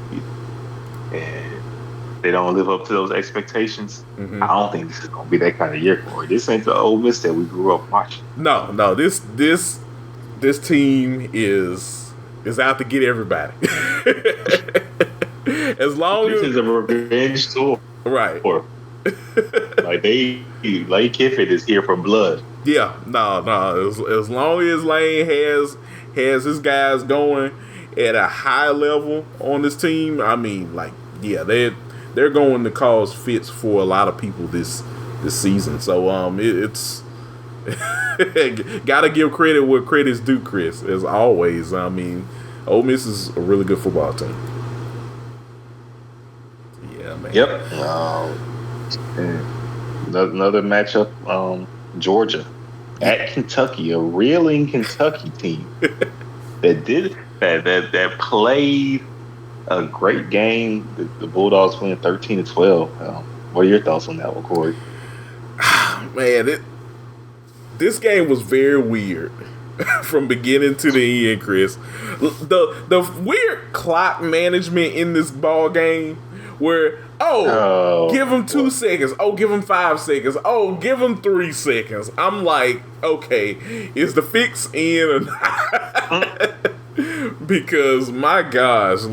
they don't live up to those expectations. I don't think this is going to be that kind of year for it. This ain't the Ole Miss that we grew up watching. No. This team is out to get everybody. As long this as is a revenge tour. Right. Like Lane Kiffin is here for blood. Yeah, no. As long as Lane has his guys going at a high level on this team, I mean, they're going to cause fits for a lot of people this season. So it's gotta give credit where credit's due, Chris. As always, I mean, Ole Miss is a really good football team. Yeah, man. Yep. Another matchup, Georgia at Kentucky, a reeling Kentucky team that played a great game. The Bulldogs winning 13-12. What are your thoughts on that one, Kory? Man, this game was very weird from beginning to the end, Chris. The weird clock management in this ball game, where give him 2 seconds, give him 5 seconds, give him 3 seconds. I'm like, okay, is the fix in or not? Because my gosh,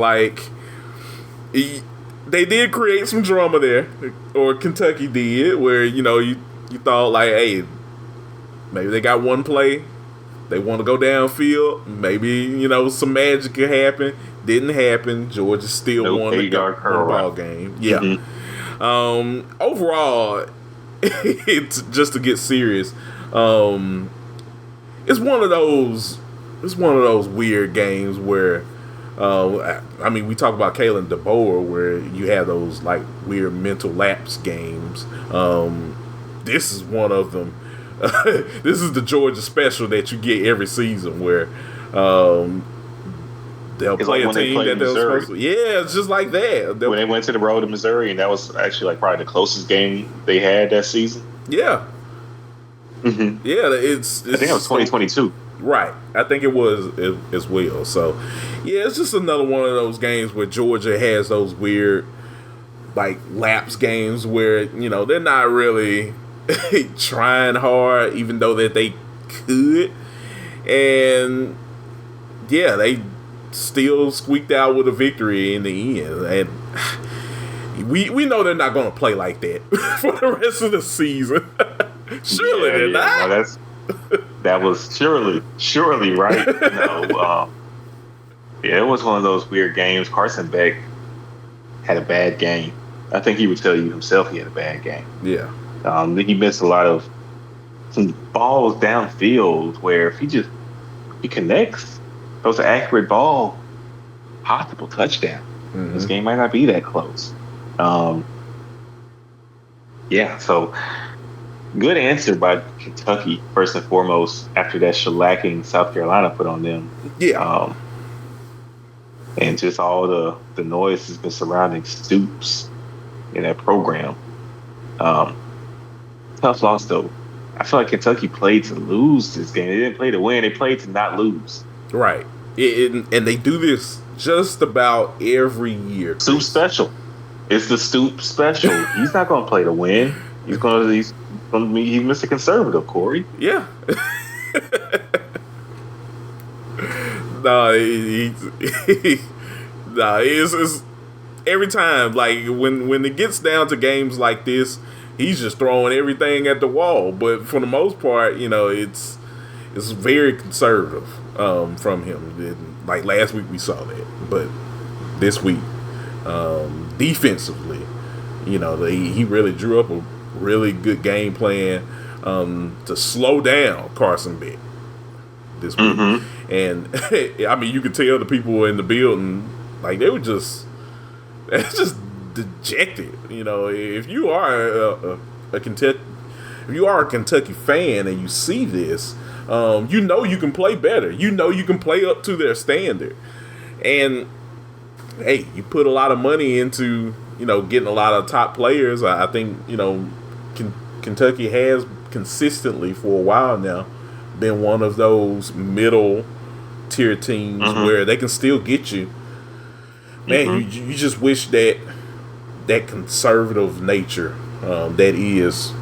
they did create some drama there, or Kentucky did, where you thought like, hey, maybe they got one play, they want to go downfield, maybe some magic could happen. Didn't happen. Georgia still won the ball game. Yeah. Mm-hmm. Overall, it's just to get serious. It's one of those weird games where, we talk about Kalen DeBoer, where you have those like weird mental lapse games. This is one of them. This is the Georgia special that you get every season, where they'll play a team that they're supposed to. Yeah, it's just like that. When they went to the road to Missouri, and that was actually probably the closest game they had that season. Yeah. Mm-hmm. Yeah, I think it was 2022. Right. I think it was as well. So, yeah, it's just another one of those games where Georgia has those weird, lapse games where, they're not really trying hard, even though that they could. And, yeah, they still squeaked out with a victory in the end. And we know they're not going to play like that for the rest of the season. Surely they're not. No, that was surely right. It was one of those weird games. Carson Beck had a bad game. I think he would tell you himself he had a bad game. Yeah. He missed a lot of some balls downfield where if he connects, throws an accurate ball, possible touchdown. Mm-hmm. This game might not be that close. Yeah, so good answer by Kentucky, first and foremost, after that shellacking South Carolina put on them. Yeah. And just all the noise has been surrounding Stoops in that program. Tough loss, though. I feel like Kentucky played to lose this game. They didn't play to win. They played to not lose. Right. And they do this just about every year. Stoops special. It's the Stoops special. He's not going to play to win. He's Mr. Conservative, Kory. Yeah. No, it's every time. Like when it gets down to games like this, he's just throwing everything at the wall. But for the most part, it's very conservative from him. Like last week we saw that, but this week, defensively, he really drew up a really good game plan to slow down Carson Beck this week. Mm-hmm. And I mean, you could tell the people in the building, like they were just dejected. If you are a Kentucky fan and you see this, you can play better. You can play up to their standard. And hey, you put a lot of money into getting a lot of top players. I think Kentucky has consistently for a while now been one of those middle tier teams where they can still get you. Man, you just wish that conservative nature that is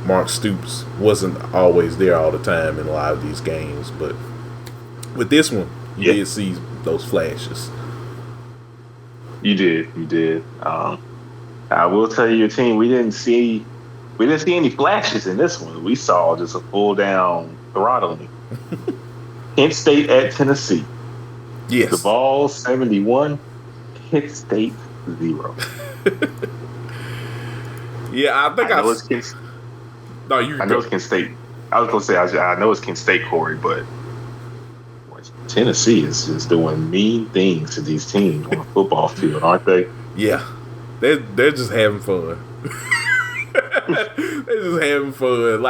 Mark Stoops wasn't always there all the time in a lot of these games. But with this one, you did see those flashes. You did. I will tell you, your team, we didn't see any flashes in this one. We saw just a full down throttling. Kent State at Tennessee. Yes. The ball 71, Kent State 0. Yeah, I think I know it's Kent. No, you. I know it's Kent State. I was gonna say I know it's Kent State, Kory, but Tennessee is just doing mean things to these teams on the football field, aren't they? Yeah, they're just having fun. They're just having fun.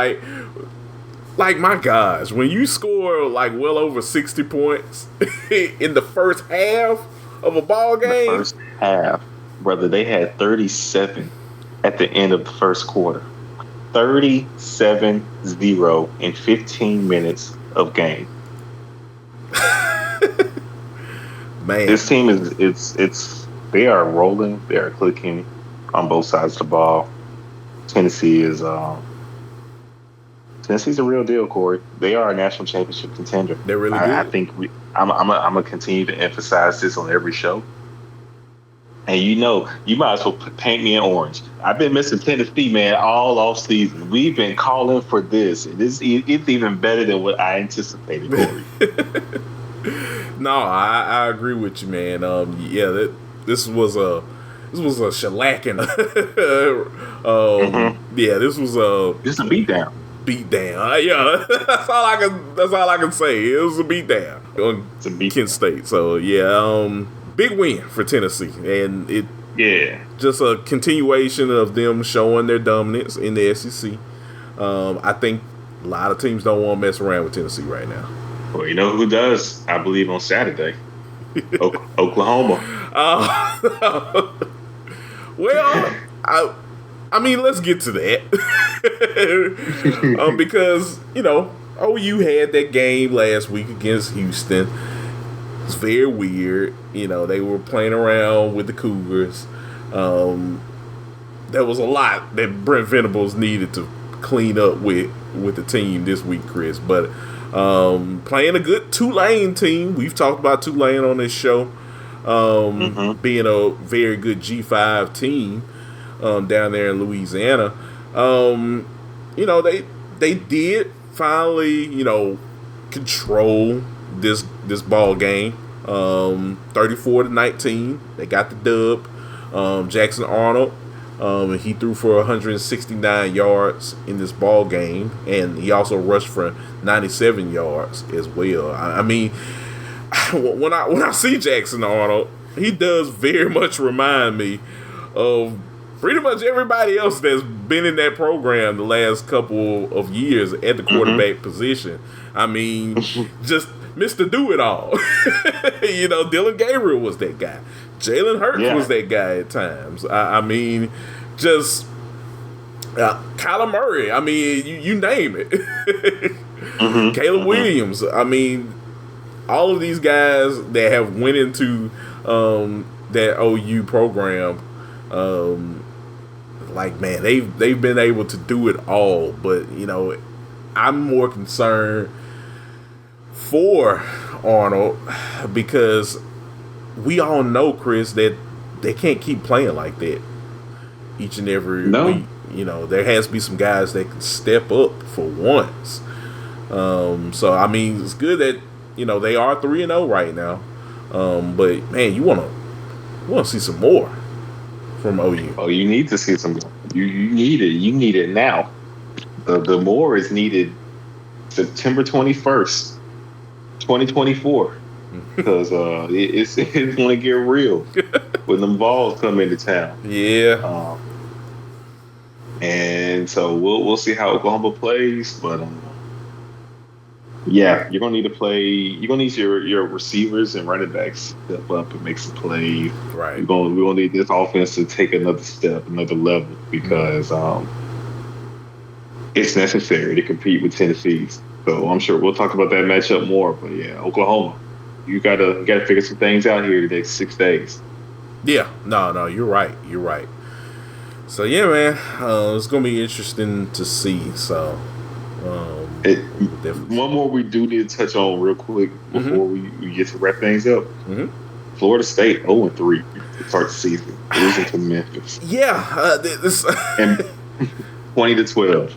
Like my gosh, when you score like well over 60 points in the first half of a ball game. The first half, brother, they had 37 at the end of the first quarter. 37-0 in 15 minutes of game. Man, this team they are rolling, they are clicking on both sides of the ball. Tennessee's a real deal, Kory. They are a national championship contender. They're really good. I think I'm gonna continue to emphasize this on every show. And you might as well paint me in orange. I've been missing Tennessee, man, all off season. We've been calling for this. It's even better than what I anticipated, Kory. No, I agree with you, man. This was a shellacking. Yeah, this was a beatdown. Yeah, that's all I can say. It was a beatdown on Kent State. So yeah, big win for Tennessee, and just a continuation of them showing their dominance in the SEC. I think a lot of teams don't want to mess around with Tennessee right now. Well, you know who does? I believe on Saturday, Oklahoma. Well, I mean, let's get to that. Because, OU had that game last week against Houston. It's very weird. They were playing around with the Cougars. There was a lot that Brent Venables needed to clean up with the team this week, Chris. But playing a good Tulane team. We've talked about Tulane on this show. Being a very good G5 team down there in Louisiana. They did finally, control this ball game. 34-19. They got the dub. Jackson Arnold. He threw for 169 yards in this ball game, and he also rushed for 97 yards as well. I mean, when I see Jackson Arnold, he does very much remind me of pretty much everybody else that's been in that program the last couple of years at the quarterback position. I mean, just Mr. Do-It-All. Dylan Gabriel was that guy. Jalen Hurts was that guy at times. I mean, just Kyler Murray. I mean, you name it. Caleb Williams. I mean, all of these guys that have went into that OU program, man, they've been able to do it all. But I'm more concerned for Arnold because we all know, Chris, that they can't keep playing like that each and every week. There has to be some guys that can step up for once. So I mean, it's good that they are 3-0 right now. But man, you want to see some more from OU. Oh, you need to see some. You need it. You need it now. The more is needed September 21st, 2024, because it's going to get real when them balls come into town. Yeah. And so we'll see how Oklahoma plays, but yeah, you're gonna need to play. You're gonna need your receivers and running backs step up and make some plays. Right. We're gonna need this offense to take another step, another level, because it's necessary to compete with Tennessee's. So I'm sure we'll talk about that matchup more. But yeah, Oklahoma, you gotta figure some things out here the next 6 days. Yeah. No, you're right. You're right. So yeah, man, it's gonna be interesting to see. So. One more we do need to touch on real quick before we get to wrap things up. Florida State 0-3 to start the season, losing to Memphis. Yeah, and 20-12.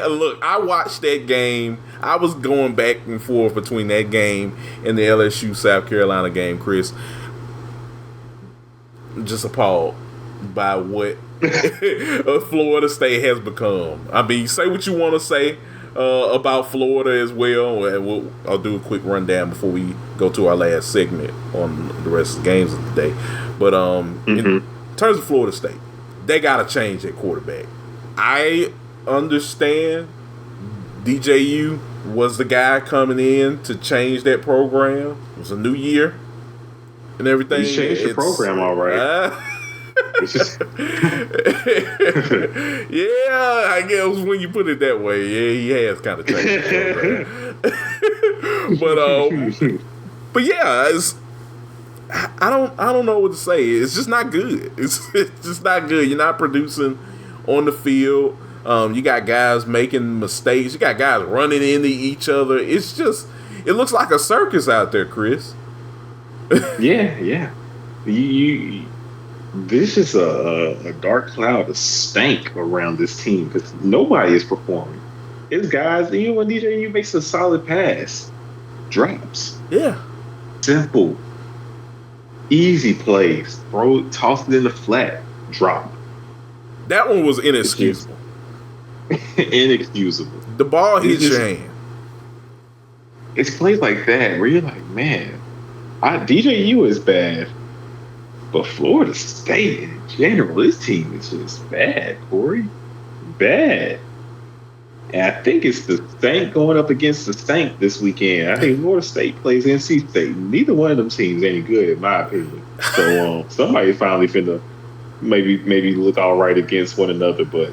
Look, I watched that game. I was going back and forth between that game and the LSU South Carolina game, Chris. Just appalled by what Florida State has become. I mean, say what you want to say about Florida as well, and I'll do a quick rundown before we go to our last segment on the rest of the games of the day. But in terms of Florida State, they got to change their quarterback. I understand DJU was the guy coming in to change that program. It was a new year and everything. He changed the program all right. Yeah, I guess when you put it that way, yeah, he has kind of changed the program. but yeah, I don't know what to say. It's just not good. It's just not good. You're not producing on the field. You got guys making mistakes. You got guys running into each other. It looks like a circus out there, Chris. Yeah. This is a dark cloud of stank around this team because nobody is performing. It's guys, even when DJU makes a solid pass, drops. Yeah. Simple, easy plays. Toss it in the flat, drop. That one was inexcusable. Inexcusable. The ball hit your hand. It's plays like that where you're like, man, DJU is bad. But Florida State in general, this team is just bad, Kory. Bad. And I think it's the Stank going up against the Stank this weekend. I think Florida State plays NC State. Neither one of them teams any good, in my opinion. So somebody finally finna maybe look all right against one another, but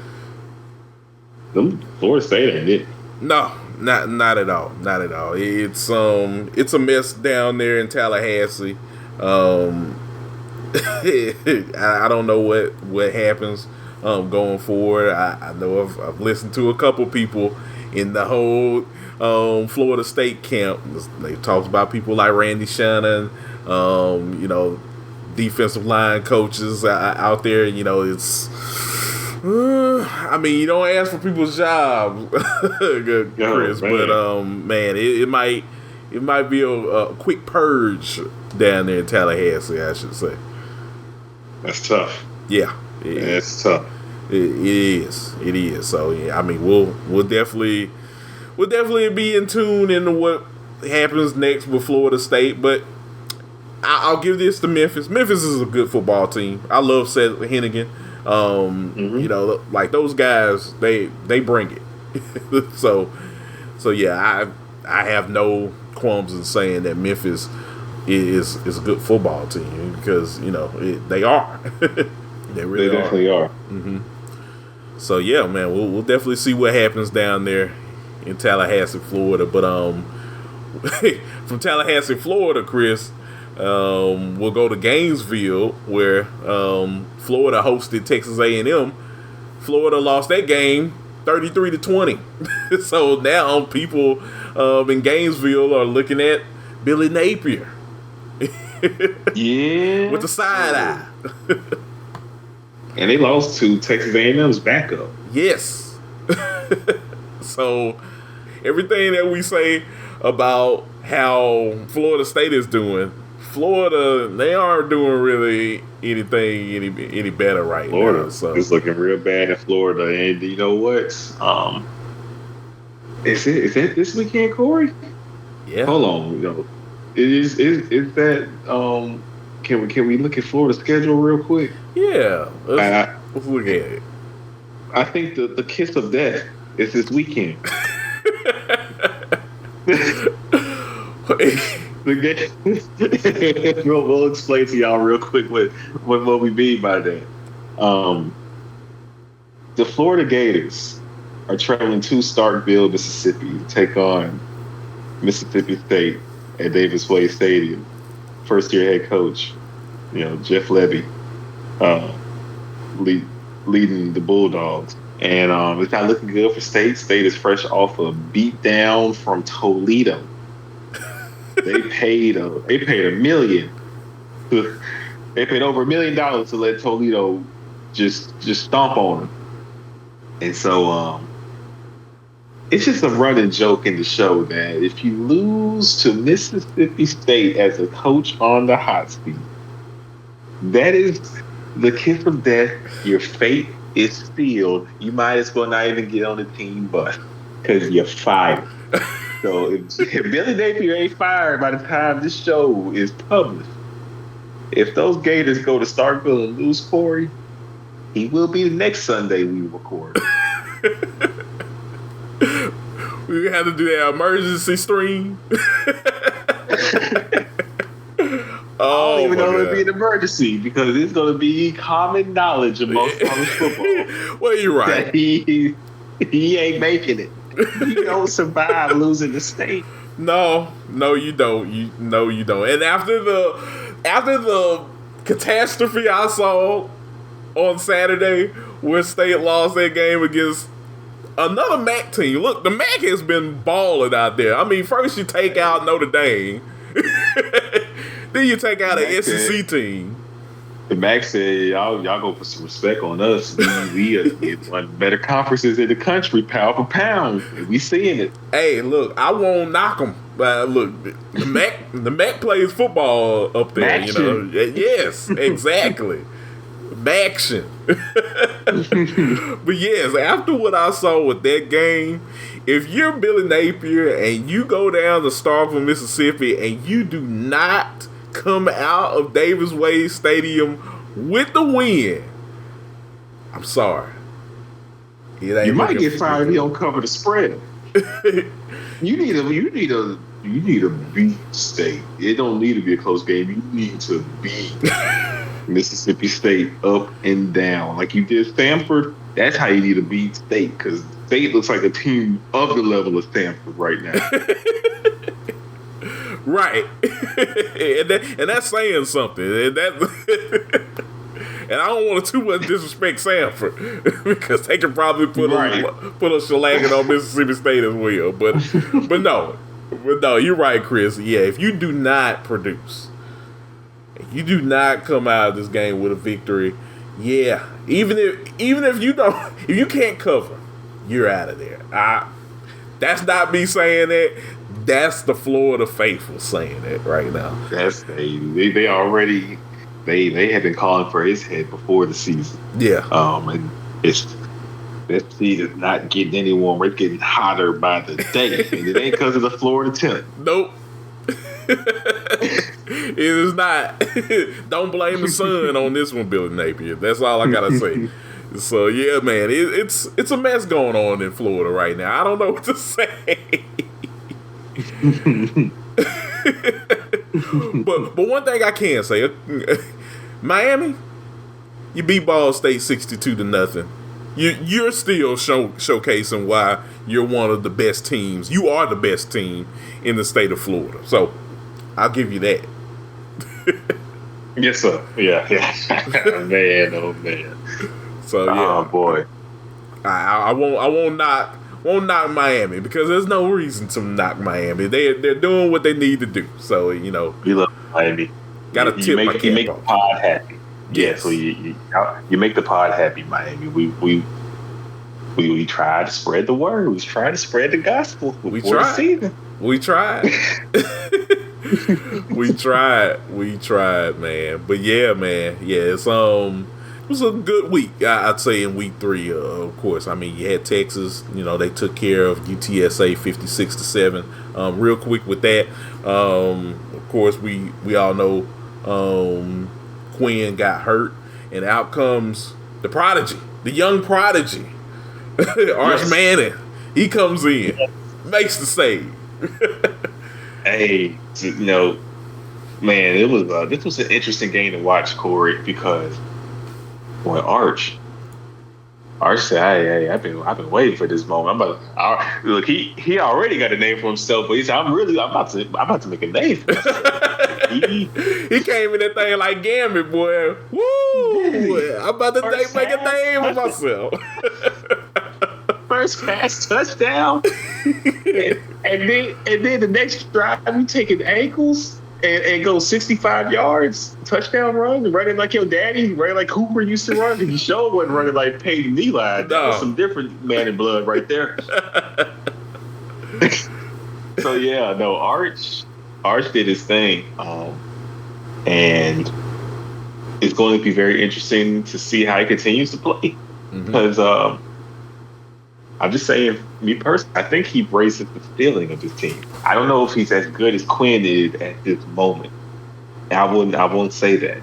Florida State ain't it. No, not at all. Not at all. It's a mess down there in Tallahassee. I don't know what happens going forward. I know I've listened to a couple people in the whole Florida State camp. They talked about people like Randy Shannon, defensive line coaches out there. It's I mean, you don't ask for people's jobs, Chris, but man, it might be a quick purge down there in Tallahassee, I should say. That's tough. Yeah, That's tough. It is. It is. So yeah, I mean, we'll definitely be in tune into what happens next with Florida State. But I'll give this to Memphis. Memphis is a good football team. I love Seth Hennigan. You know, like those guys, they bring it. so yeah, I have no qualms in saying that Memphis is a good football team because you know they are. They really definitely are. Mm-hmm. So yeah, man, we'll definitely see what happens down there in Tallahassee, Florida. But from Tallahassee, Florida, Chris, we'll go to Gainesville where Florida hosted Texas A&M. Florida lost that game 33-20. So now people in Gainesville are looking at Billy Napier. Yeah, with the side eye. And they lost to Texas A&M's backup. Yes. So everything that we say about how Florida State is doing, Florida, they aren't doing really anything any better right now. So it's looking real bad in Florida. And you know what? Is that this weekend, Kory? Yeah. Hold on. You know, is that can we look at Florida's schedule real quick? Yeah. Let's look at it. I think the kiss of death is this weekend. The game. We'll explain to y'all real quick what we mean by that. The Florida Gators are traveling to Starkville, Mississippi, to take on Mississippi State at Davis Wade Stadium. First-year head coach, Jeff Levy, leading the Bulldogs, and it's not looking good for State. State is fresh off a beatdown from Toledo. They paid $1 million. They paid over $1 million to let Toledo just stomp on them, and so it's just a running joke in the show that if you lose to Mississippi State as a coach on the hot seat, that is the kiss of death. Your fate is sealed. You might as well not even get on the team bus because you're fired. So if Billy Napier ain't fired by the time this show is published, if those Gators go to Starkville and lose Kory, he will be the next Sunday we record. We have to do that emergency stream. I don't even know it'll be an emergency because it's going to be common knowledge amongst college football. Well, you're right. That he ain't making it. He don't survive losing the state. No, you don't. You don't. And after the catastrophe I saw on Saturday, where State lost that game against another MAC team. Look, the MAC has been balling out there. I mean, first you take out Notre Dame, then you take out an SEC team. The MAC said, y'all go put some respect on us. We are one of the better conferences in the country, pound for pound. We seeing it. Hey, look, I won't knock them. Look, the MAC plays football up there. Maction. Yes, exactly. Action. But yes, after what I saw with that game, if you're Billy Napier and you go down to Starkville, Mississippi, and you do not come out of Davis Wade Stadium with the win, I'm sorry. You might get fired if you don't cover the spread. You need a beat State. It don't need to be a close game. You need to beat Mississippi State up and down like you did Stanford. That's how you need to beat State, because State looks like a team of the level of Stanford right now. Right. and that's saying something. And I don't want to too much disrespect Stanford because they can probably put a shellacking on Mississippi State as well. But no, you're right, Chris. Yeah, if you do not produce, if you do not come out of this game with a victory, yeah, even if you can't cover, you're out of there. That's not me saying that. That's the Florida faithful saying that right now. They already they had been calling for his head before the season. Yeah. And it's this season is not getting any warmer. It's getting hotter by the day, and it ain't because of the Florida temp. Nope. It is not. Don't blame the sun on this one, Billy Napier. That's all I gotta say. So yeah, man, it's a mess going on in Florida right now. I don't know what to say. but one thing I can say, Miami, you beat Ball State 62-0. You're still showcasing why you're one of the best teams. You are the best team in the state of Florida. So I'll give you that. Yes, sir. Yeah. Man, oh man. So yeah, oh boy. I won't knock Miami, because there's no reason to knock Miami. They're doing what they need to do. So We love Miami. Gotta tip my cap off. You make the pod happy. Yes. Yeah, so you make the pod happy, Miami. We try to spread the word. We try to spread the gospel before the season. We tried. We tried, man. But yeah, man. Yeah, it was a good week, I'd say, in week 3. Of course, I mean, you had Texas. They took care of UTSA 56-7. Real quick with that. Of course, we all know Quinn got hurt, and out comes the prodigy, the young prodigy, Arch Manning. He comes in, makes the save. Hey, man, this was an interesting game to watch, Kory, because boy, Arch said, "Hey, I've been waiting for this moment. Look, he already got a name for himself, but he said, I'm about to make a name for myself." He came in that thing like Gambit, boy. Woo! I'm about to make a name for myself. First pass touchdown, and then the next drive we taking ankles and go 65 yards touchdown run, running like your daddy, running like Cooper used to run. And he sure wasn't running like Peyton Eli. That was some different man in blood right there. So yeah, no, Arch did his thing, and it's going to be very interesting to see how he continues to play, because I'm just saying, me personally, I think he raises the feeling of his team. I don't know if he's as good as Quinn is at this moment. I won't say that.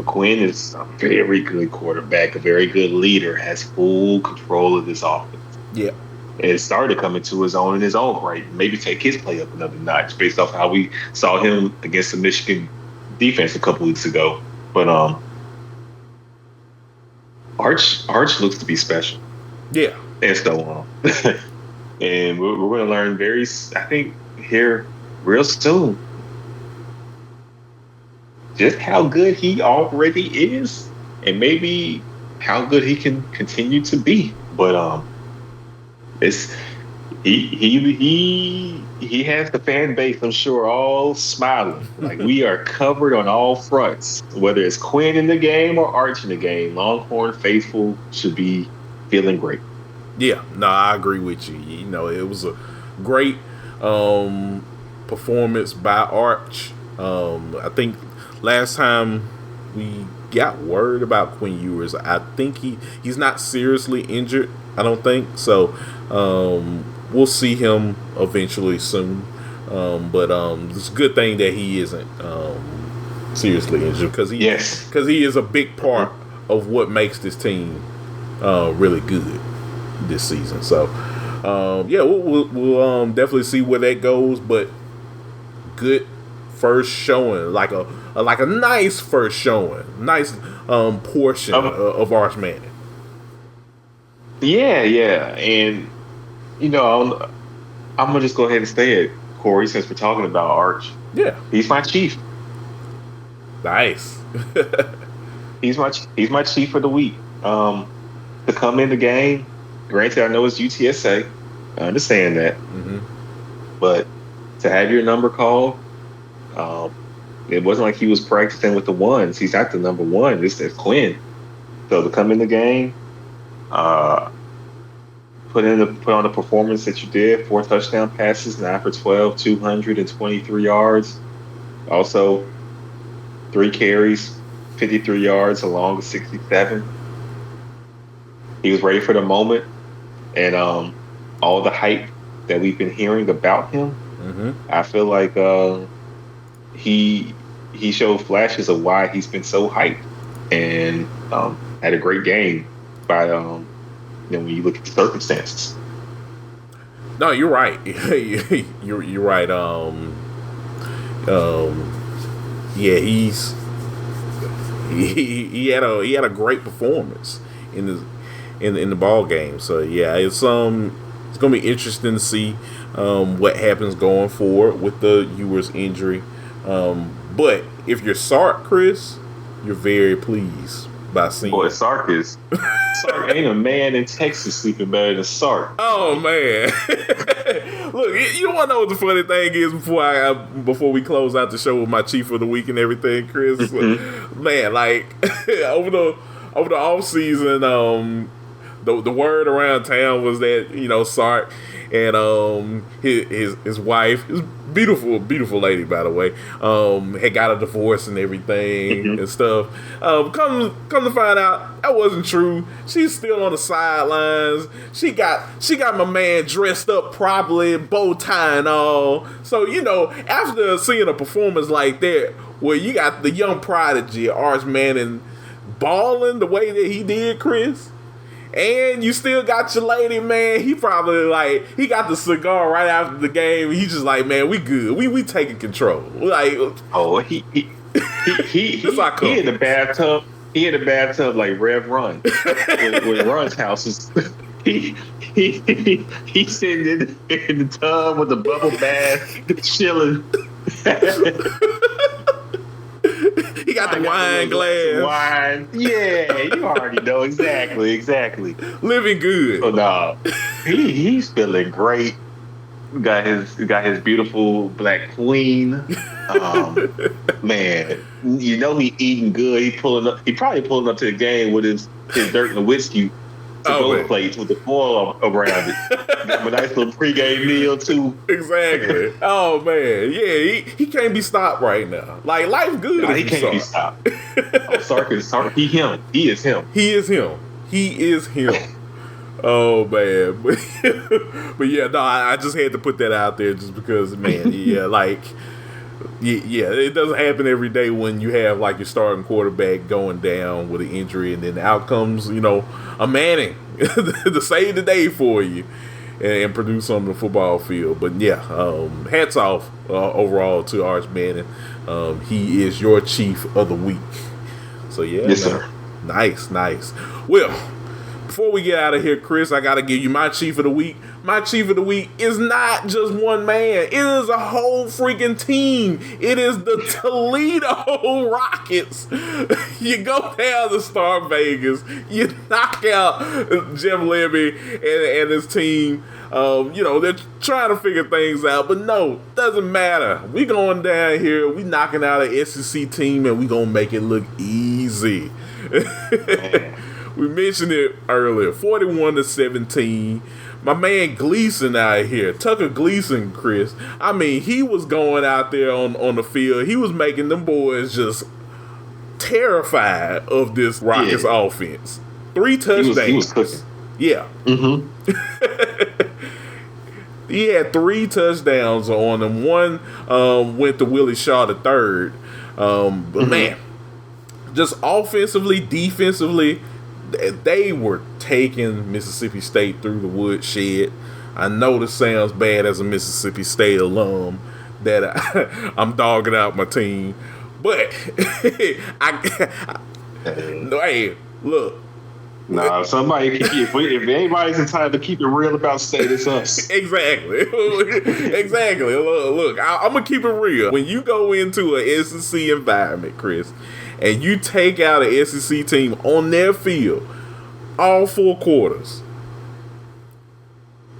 Quinn is a very good quarterback, a very good leader, has full control of this offense. Yeah. And it started coming to his own in his own right. Maybe take his play up another notch based off how we saw him against the Michigan defense a couple weeks ago. But Arch looks to be special. Yeah. And so on. And we're going to learn I think here real soon, just how good he already is, and maybe how good he can continue to be. But he has the fan base, I'm sure, all smiling. Like, we are covered on all fronts, whether it's Quinn in the game or Arch in the game. Longhorn faithful should be feeling great. Yeah, no, I agree with you. It was a great performance by Arch. I think last time we got word about Quinn Ewers, I think he's not seriously injured, I don't think. So we'll see him eventually soon. But it's a good thing that he isn't seriously injured, because he is a big part of what makes this team really good this season. So we'll definitely see where that goes, but good first showing, like a nice first showing, nice portion of Arch Manning. Yeah, and I'm gonna just go ahead and say it, Kory, since we're talking about Arch. Yeah, he's my chief. Nice. he's my chief for the week. To come in the game. Granted, I know it's UTSA. I understand that. But to have your number called, it wasn't like he was practicing with the ones. He's not the number one. This is Quinn. So to come in the game, put on the performance that you did, 4 touchdown passes, 9 for 12, 223 yards. Also, 3 carries, 53 yards along 67. He was ready for the moment, and all the hype that we've been hearing about him, I feel like he showed flashes of why he's been so hyped, and had a great game by when you look at the circumstances. No, you're right. you're right. Yeah, he had a great performance in the ball game. So yeah, it's gonna be interesting to see what happens going forward with the Ewers injury. But if you're Sark, Chris, you're very pleased by seeing. Boy, Sark ain't a man in Texas sleeping better than Sark. Oh man! Look, you want to know what the funny thing is before we close out the show with my chief of the week and everything, Chris? Man, like over the off season, the word around town was that Sark and his wife, his beautiful lady, by the way, had got a divorce and everything and stuff. Come to find out, that wasn't true. She's still on the sidelines. She got my man dressed up properly, bow tie and all. So after seeing a performance like that, where you got the young prodigy Arch Manning balling the way that he did, Chris, and you still got your lady, man, he probably he got the cigar right after the game. He just like, man, we good. We taking control. Like, oh, he in the bathtub. He in the bathtub like Rev Run. with Run's houses. He's sitting in the tub with a bubble bath, chilling. He got the wine glass. Wine. Yeah, you already know exactly. Living good. So no, he's feeling great. Got his beautiful black queen. Man, he eating good. He probably pulling up to the game with his Dirk Nowitzki plates with the foil around it. Got him a nice little pregame meal too. Exactly. Oh man, yeah, he can't be stopped right now. Like, life good. Nah, he can't be stopped. Sark, he him. He is him. He is him. Oh man, but yeah, no, I just had to put that out there just because, man, yeah, it doesn't happen every day when you have your starting quarterback going down with an injury, and then out comes a Manning to save the day for you and produce on the football field. But yeah, hats off overall to Arch Manning. He is your chief of the week. So yeah, yes, sir. Nice. Well, before we get out of here, Chris, I got to give you my chief of the week. My chief of the week is not just one man. It is a whole freaking team. It is the Toledo Rockets. You go down to Star Vegas. You knock out Jim Levy and his team. They're trying to figure things out, but no, doesn't matter. We going down here. We knocking out an SEC team, and we going to make it look easy. We mentioned it earlier, 41-17. My man Gleason out here, Tucker Gleason, Chris. I mean, he was going out there on the field. He was making them boys just terrified of this Rockets offense. 3 touchdowns. He was cooking. Yeah. He had 3 touchdowns on him. One went to Willie Shaw the third. But man, just offensively, defensively, they were taking Mississippi State through the woodshed. I know this sounds bad as a Mississippi State alum that I'm dogging out my team, but hey, look. Nah, somebody if anybody's entitled to keep it real about state, it's us. Exactly. Look, I'm gonna keep it real. When you go into an SEC environment, Chris, and you take out an SEC team on their field all 4 quarters,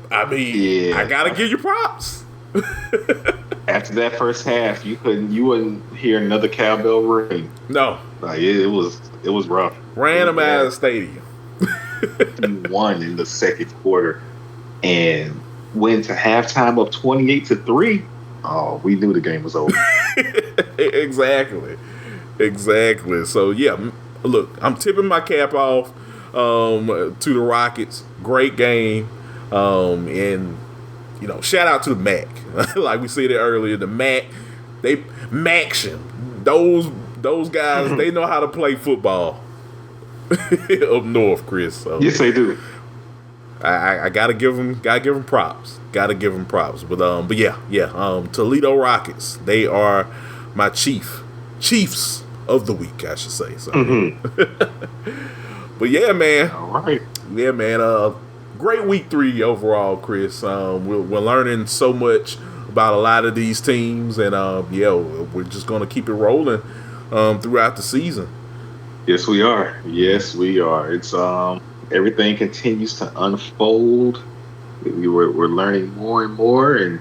I mean, I gotta give you props. After that first half, you wouldn't hear another cowbell ring. No, it was rough. Ran them out of the stadium. Won in the second quarter and went to halftime up 28-3. Oh, we knew the game was over. Exactly. Exactly. So yeah, look, I'm tipping my cap off to the Rockets. Great game, and shout out to the Mac. Like we said it earlier, the Mac, they Maction. Those guys, they know how to play football up north, Chris. So Yes, they do. I gotta give them props. But yeah. Toledo Rockets. They are my Chiefs of the week, I should say. So, but yeah, man. All right. Yeah, man. Great week 3 overall, Chris. We're learning so much about a lot of these teams, and we're just gonna keep it rolling throughout the season. Yes, we are. Yes, we are. It's everything continues to unfold. We're learning more and more, and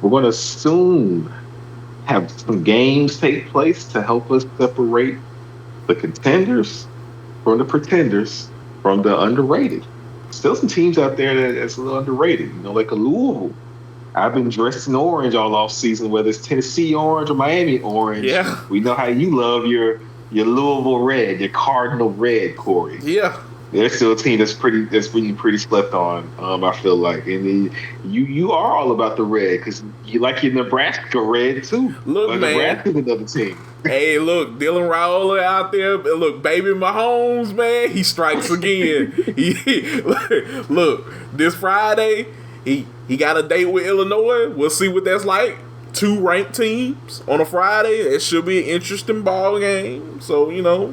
we're going to soon have some games take place to help us separate the contenders from the pretenders from the underrated. Still some teams out there that's a little underrated, like a Louisville. I've been dressed in orange all off season, whether it's Tennessee orange or Miami orange. Yeah. We know how you love your Louisville red, your Cardinal red, Kory. Yeah. They're still a team that's being pretty slept on. I feel like, and you are all about the red because you like your Nebraska red too. Look, man, Nebraska's another team. Hey, look, Dylan Raiola out there. Look, baby Mahomes, man, he strikes again. Look, this Friday, he got a date with Illinois. We'll see what that's like. 2 ranked teams on a Friday. It should be an interesting ball game. So Yeah.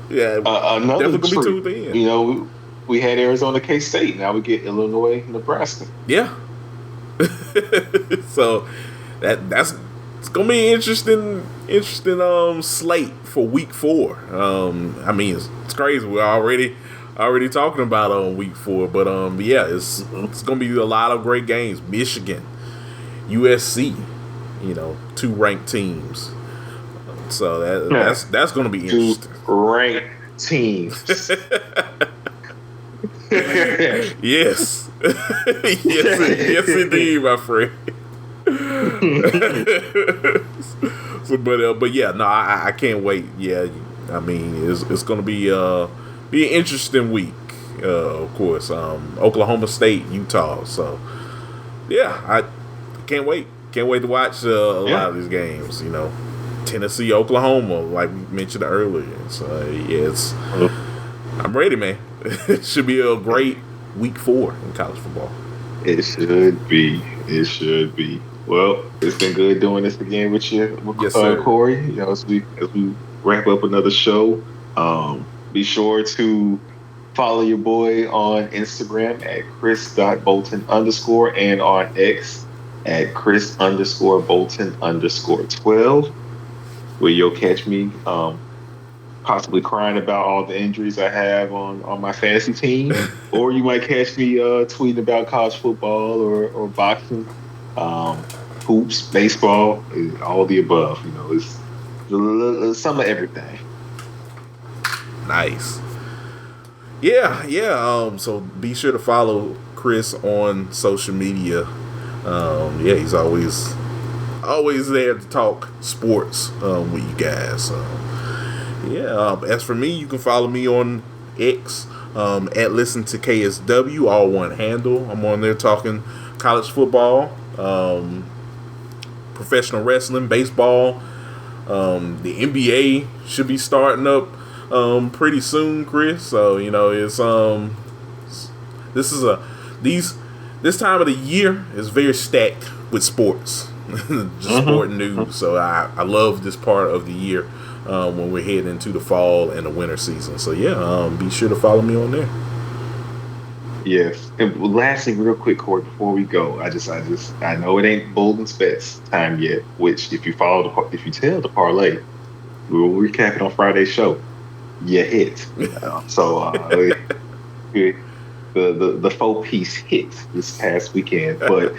Another Another definitely treat. gonna be tuned in. We had Arizona K-State. Now we get Illinois, Nebraska. Yeah. So that's it's gonna be an interesting slate for week 4. I mean it's crazy. We're already talking about week 4, but it's gonna be a lot of great games. Michigan, USC, 2 ranked teams. So that's gonna be interesting. 2 ranked teams. Yes. yes, indeed, my friend. But yeah, no, I can't wait. Yeah, I mean, it's gonna be an interesting week. Of course, Oklahoma State, Utah. So yeah, I can't wait. Can't wait to watch a lot of these games. Tennessee, Oklahoma, like we mentioned earlier. So I'm ready, man. It should be a great week 4 in college football. It should be. Well, it's been good doing this again with you, yes, sir. Kory. As we wrap up another show, be sure to follow your boy on Instagram at Chris.Bolton_ and on X at Chris_Bolton_12, where you'll catch me possibly crying about all the injuries I have on my fantasy team, or you might catch me tweeting about college football or boxing, hoops, baseball, all the above. It's some of everything. Nice. Yeah. So be sure to follow Chris on social media. He's always there to talk sports with you guys. As for me, you can follow me on X at Listen to KSW, all one handle. I'm on there talking college football, professional wrestling, baseball. The NBA should be starting up pretty soon, Chris. So it's this time of the year is very stacked with sports, just sport news. So I love this part of the year. When we're heading into the fall and the winter season. So be sure to follow me on there. Yes. And lastly, real quick, Kory, before we go, I know it ain't Bold and Spets time yet, which if you tell the parlay, we'll recap it on Friday's show. You hit. The 4-piece hit this past weekend. But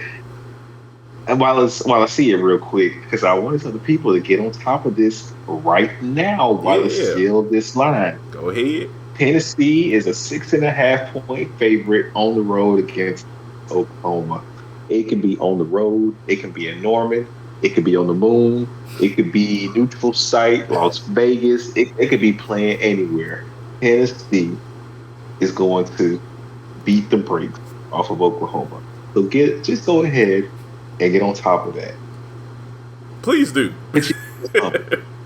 and while I see it real quick, because I wanted other people to get on top of this right now while it's still this line. Go ahead. Tennessee is a 6.5-point favorite on the road against Oklahoma. It can be on the road. It can be in Norman. It could be on the moon. It could be neutral site, Las Vegas. It could be playing anywhere. Tennessee is going to beat the brakes off of Oklahoma. So just go ahead and get on top of that. Please do. Put you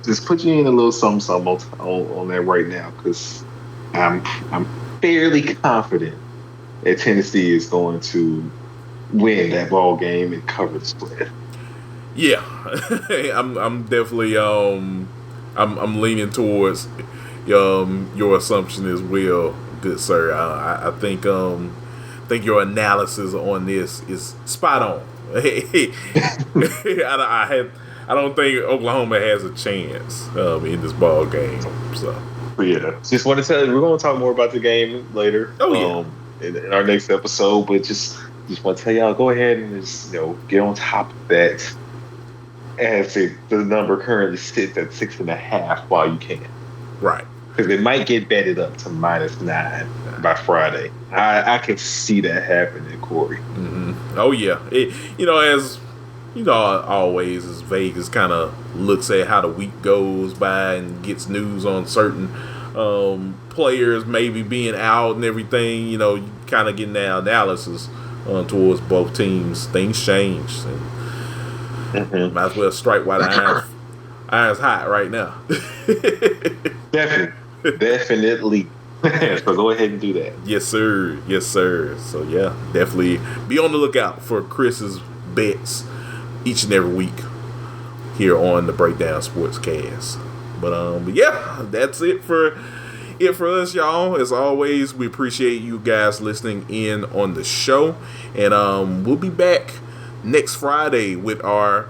just put you in a little something on that right now, because I'm fairly confident that Tennessee is going to win that ball game and cover the spread. Yeah, I'm definitely I'm leaning towards your assumption as well, good sir. I think your analysis on this is spot on. I don't think Oklahoma has a chance in this ball game. So Yeah, just want to tell you, we're going to talk more about the game later. Oh, yeah. In our next episode, but just want to tell y'all, go ahead and just get on top of that. As the number currently sits at 6.5 while you can. Right. Because it might get betted up to -9 by Friday. I can see that happening, Kory. Mm-hmm. Oh yeah. As always, as Vegas kind of looks at how the week goes by and gets news on certain players maybe being out and everything. You kind of getting that analysis towards both teams. Things change. And might as well strike while the iron's hot right now. Definitely. So go ahead and do that. Yes, sir. So yeah, definitely be on the lookout for Chris's bets each and every week here on the Breakdown Sportscast. But yeah, that's it for us, y'all. As always, we appreciate you guys listening in on the show, and we'll be back next Friday with our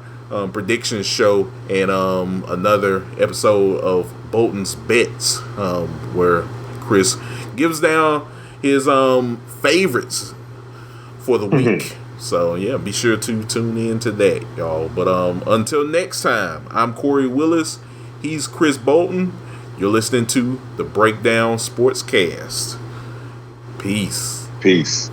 predictions show and another episode of Bolton's Bets, where Chris gives down his favorites for the week. So yeah, be sure to tune in to that, y'all. But until next time, I'm Kory Willis. He's Chris Bolton. You're listening to the Breakdown Sportscast. Peace.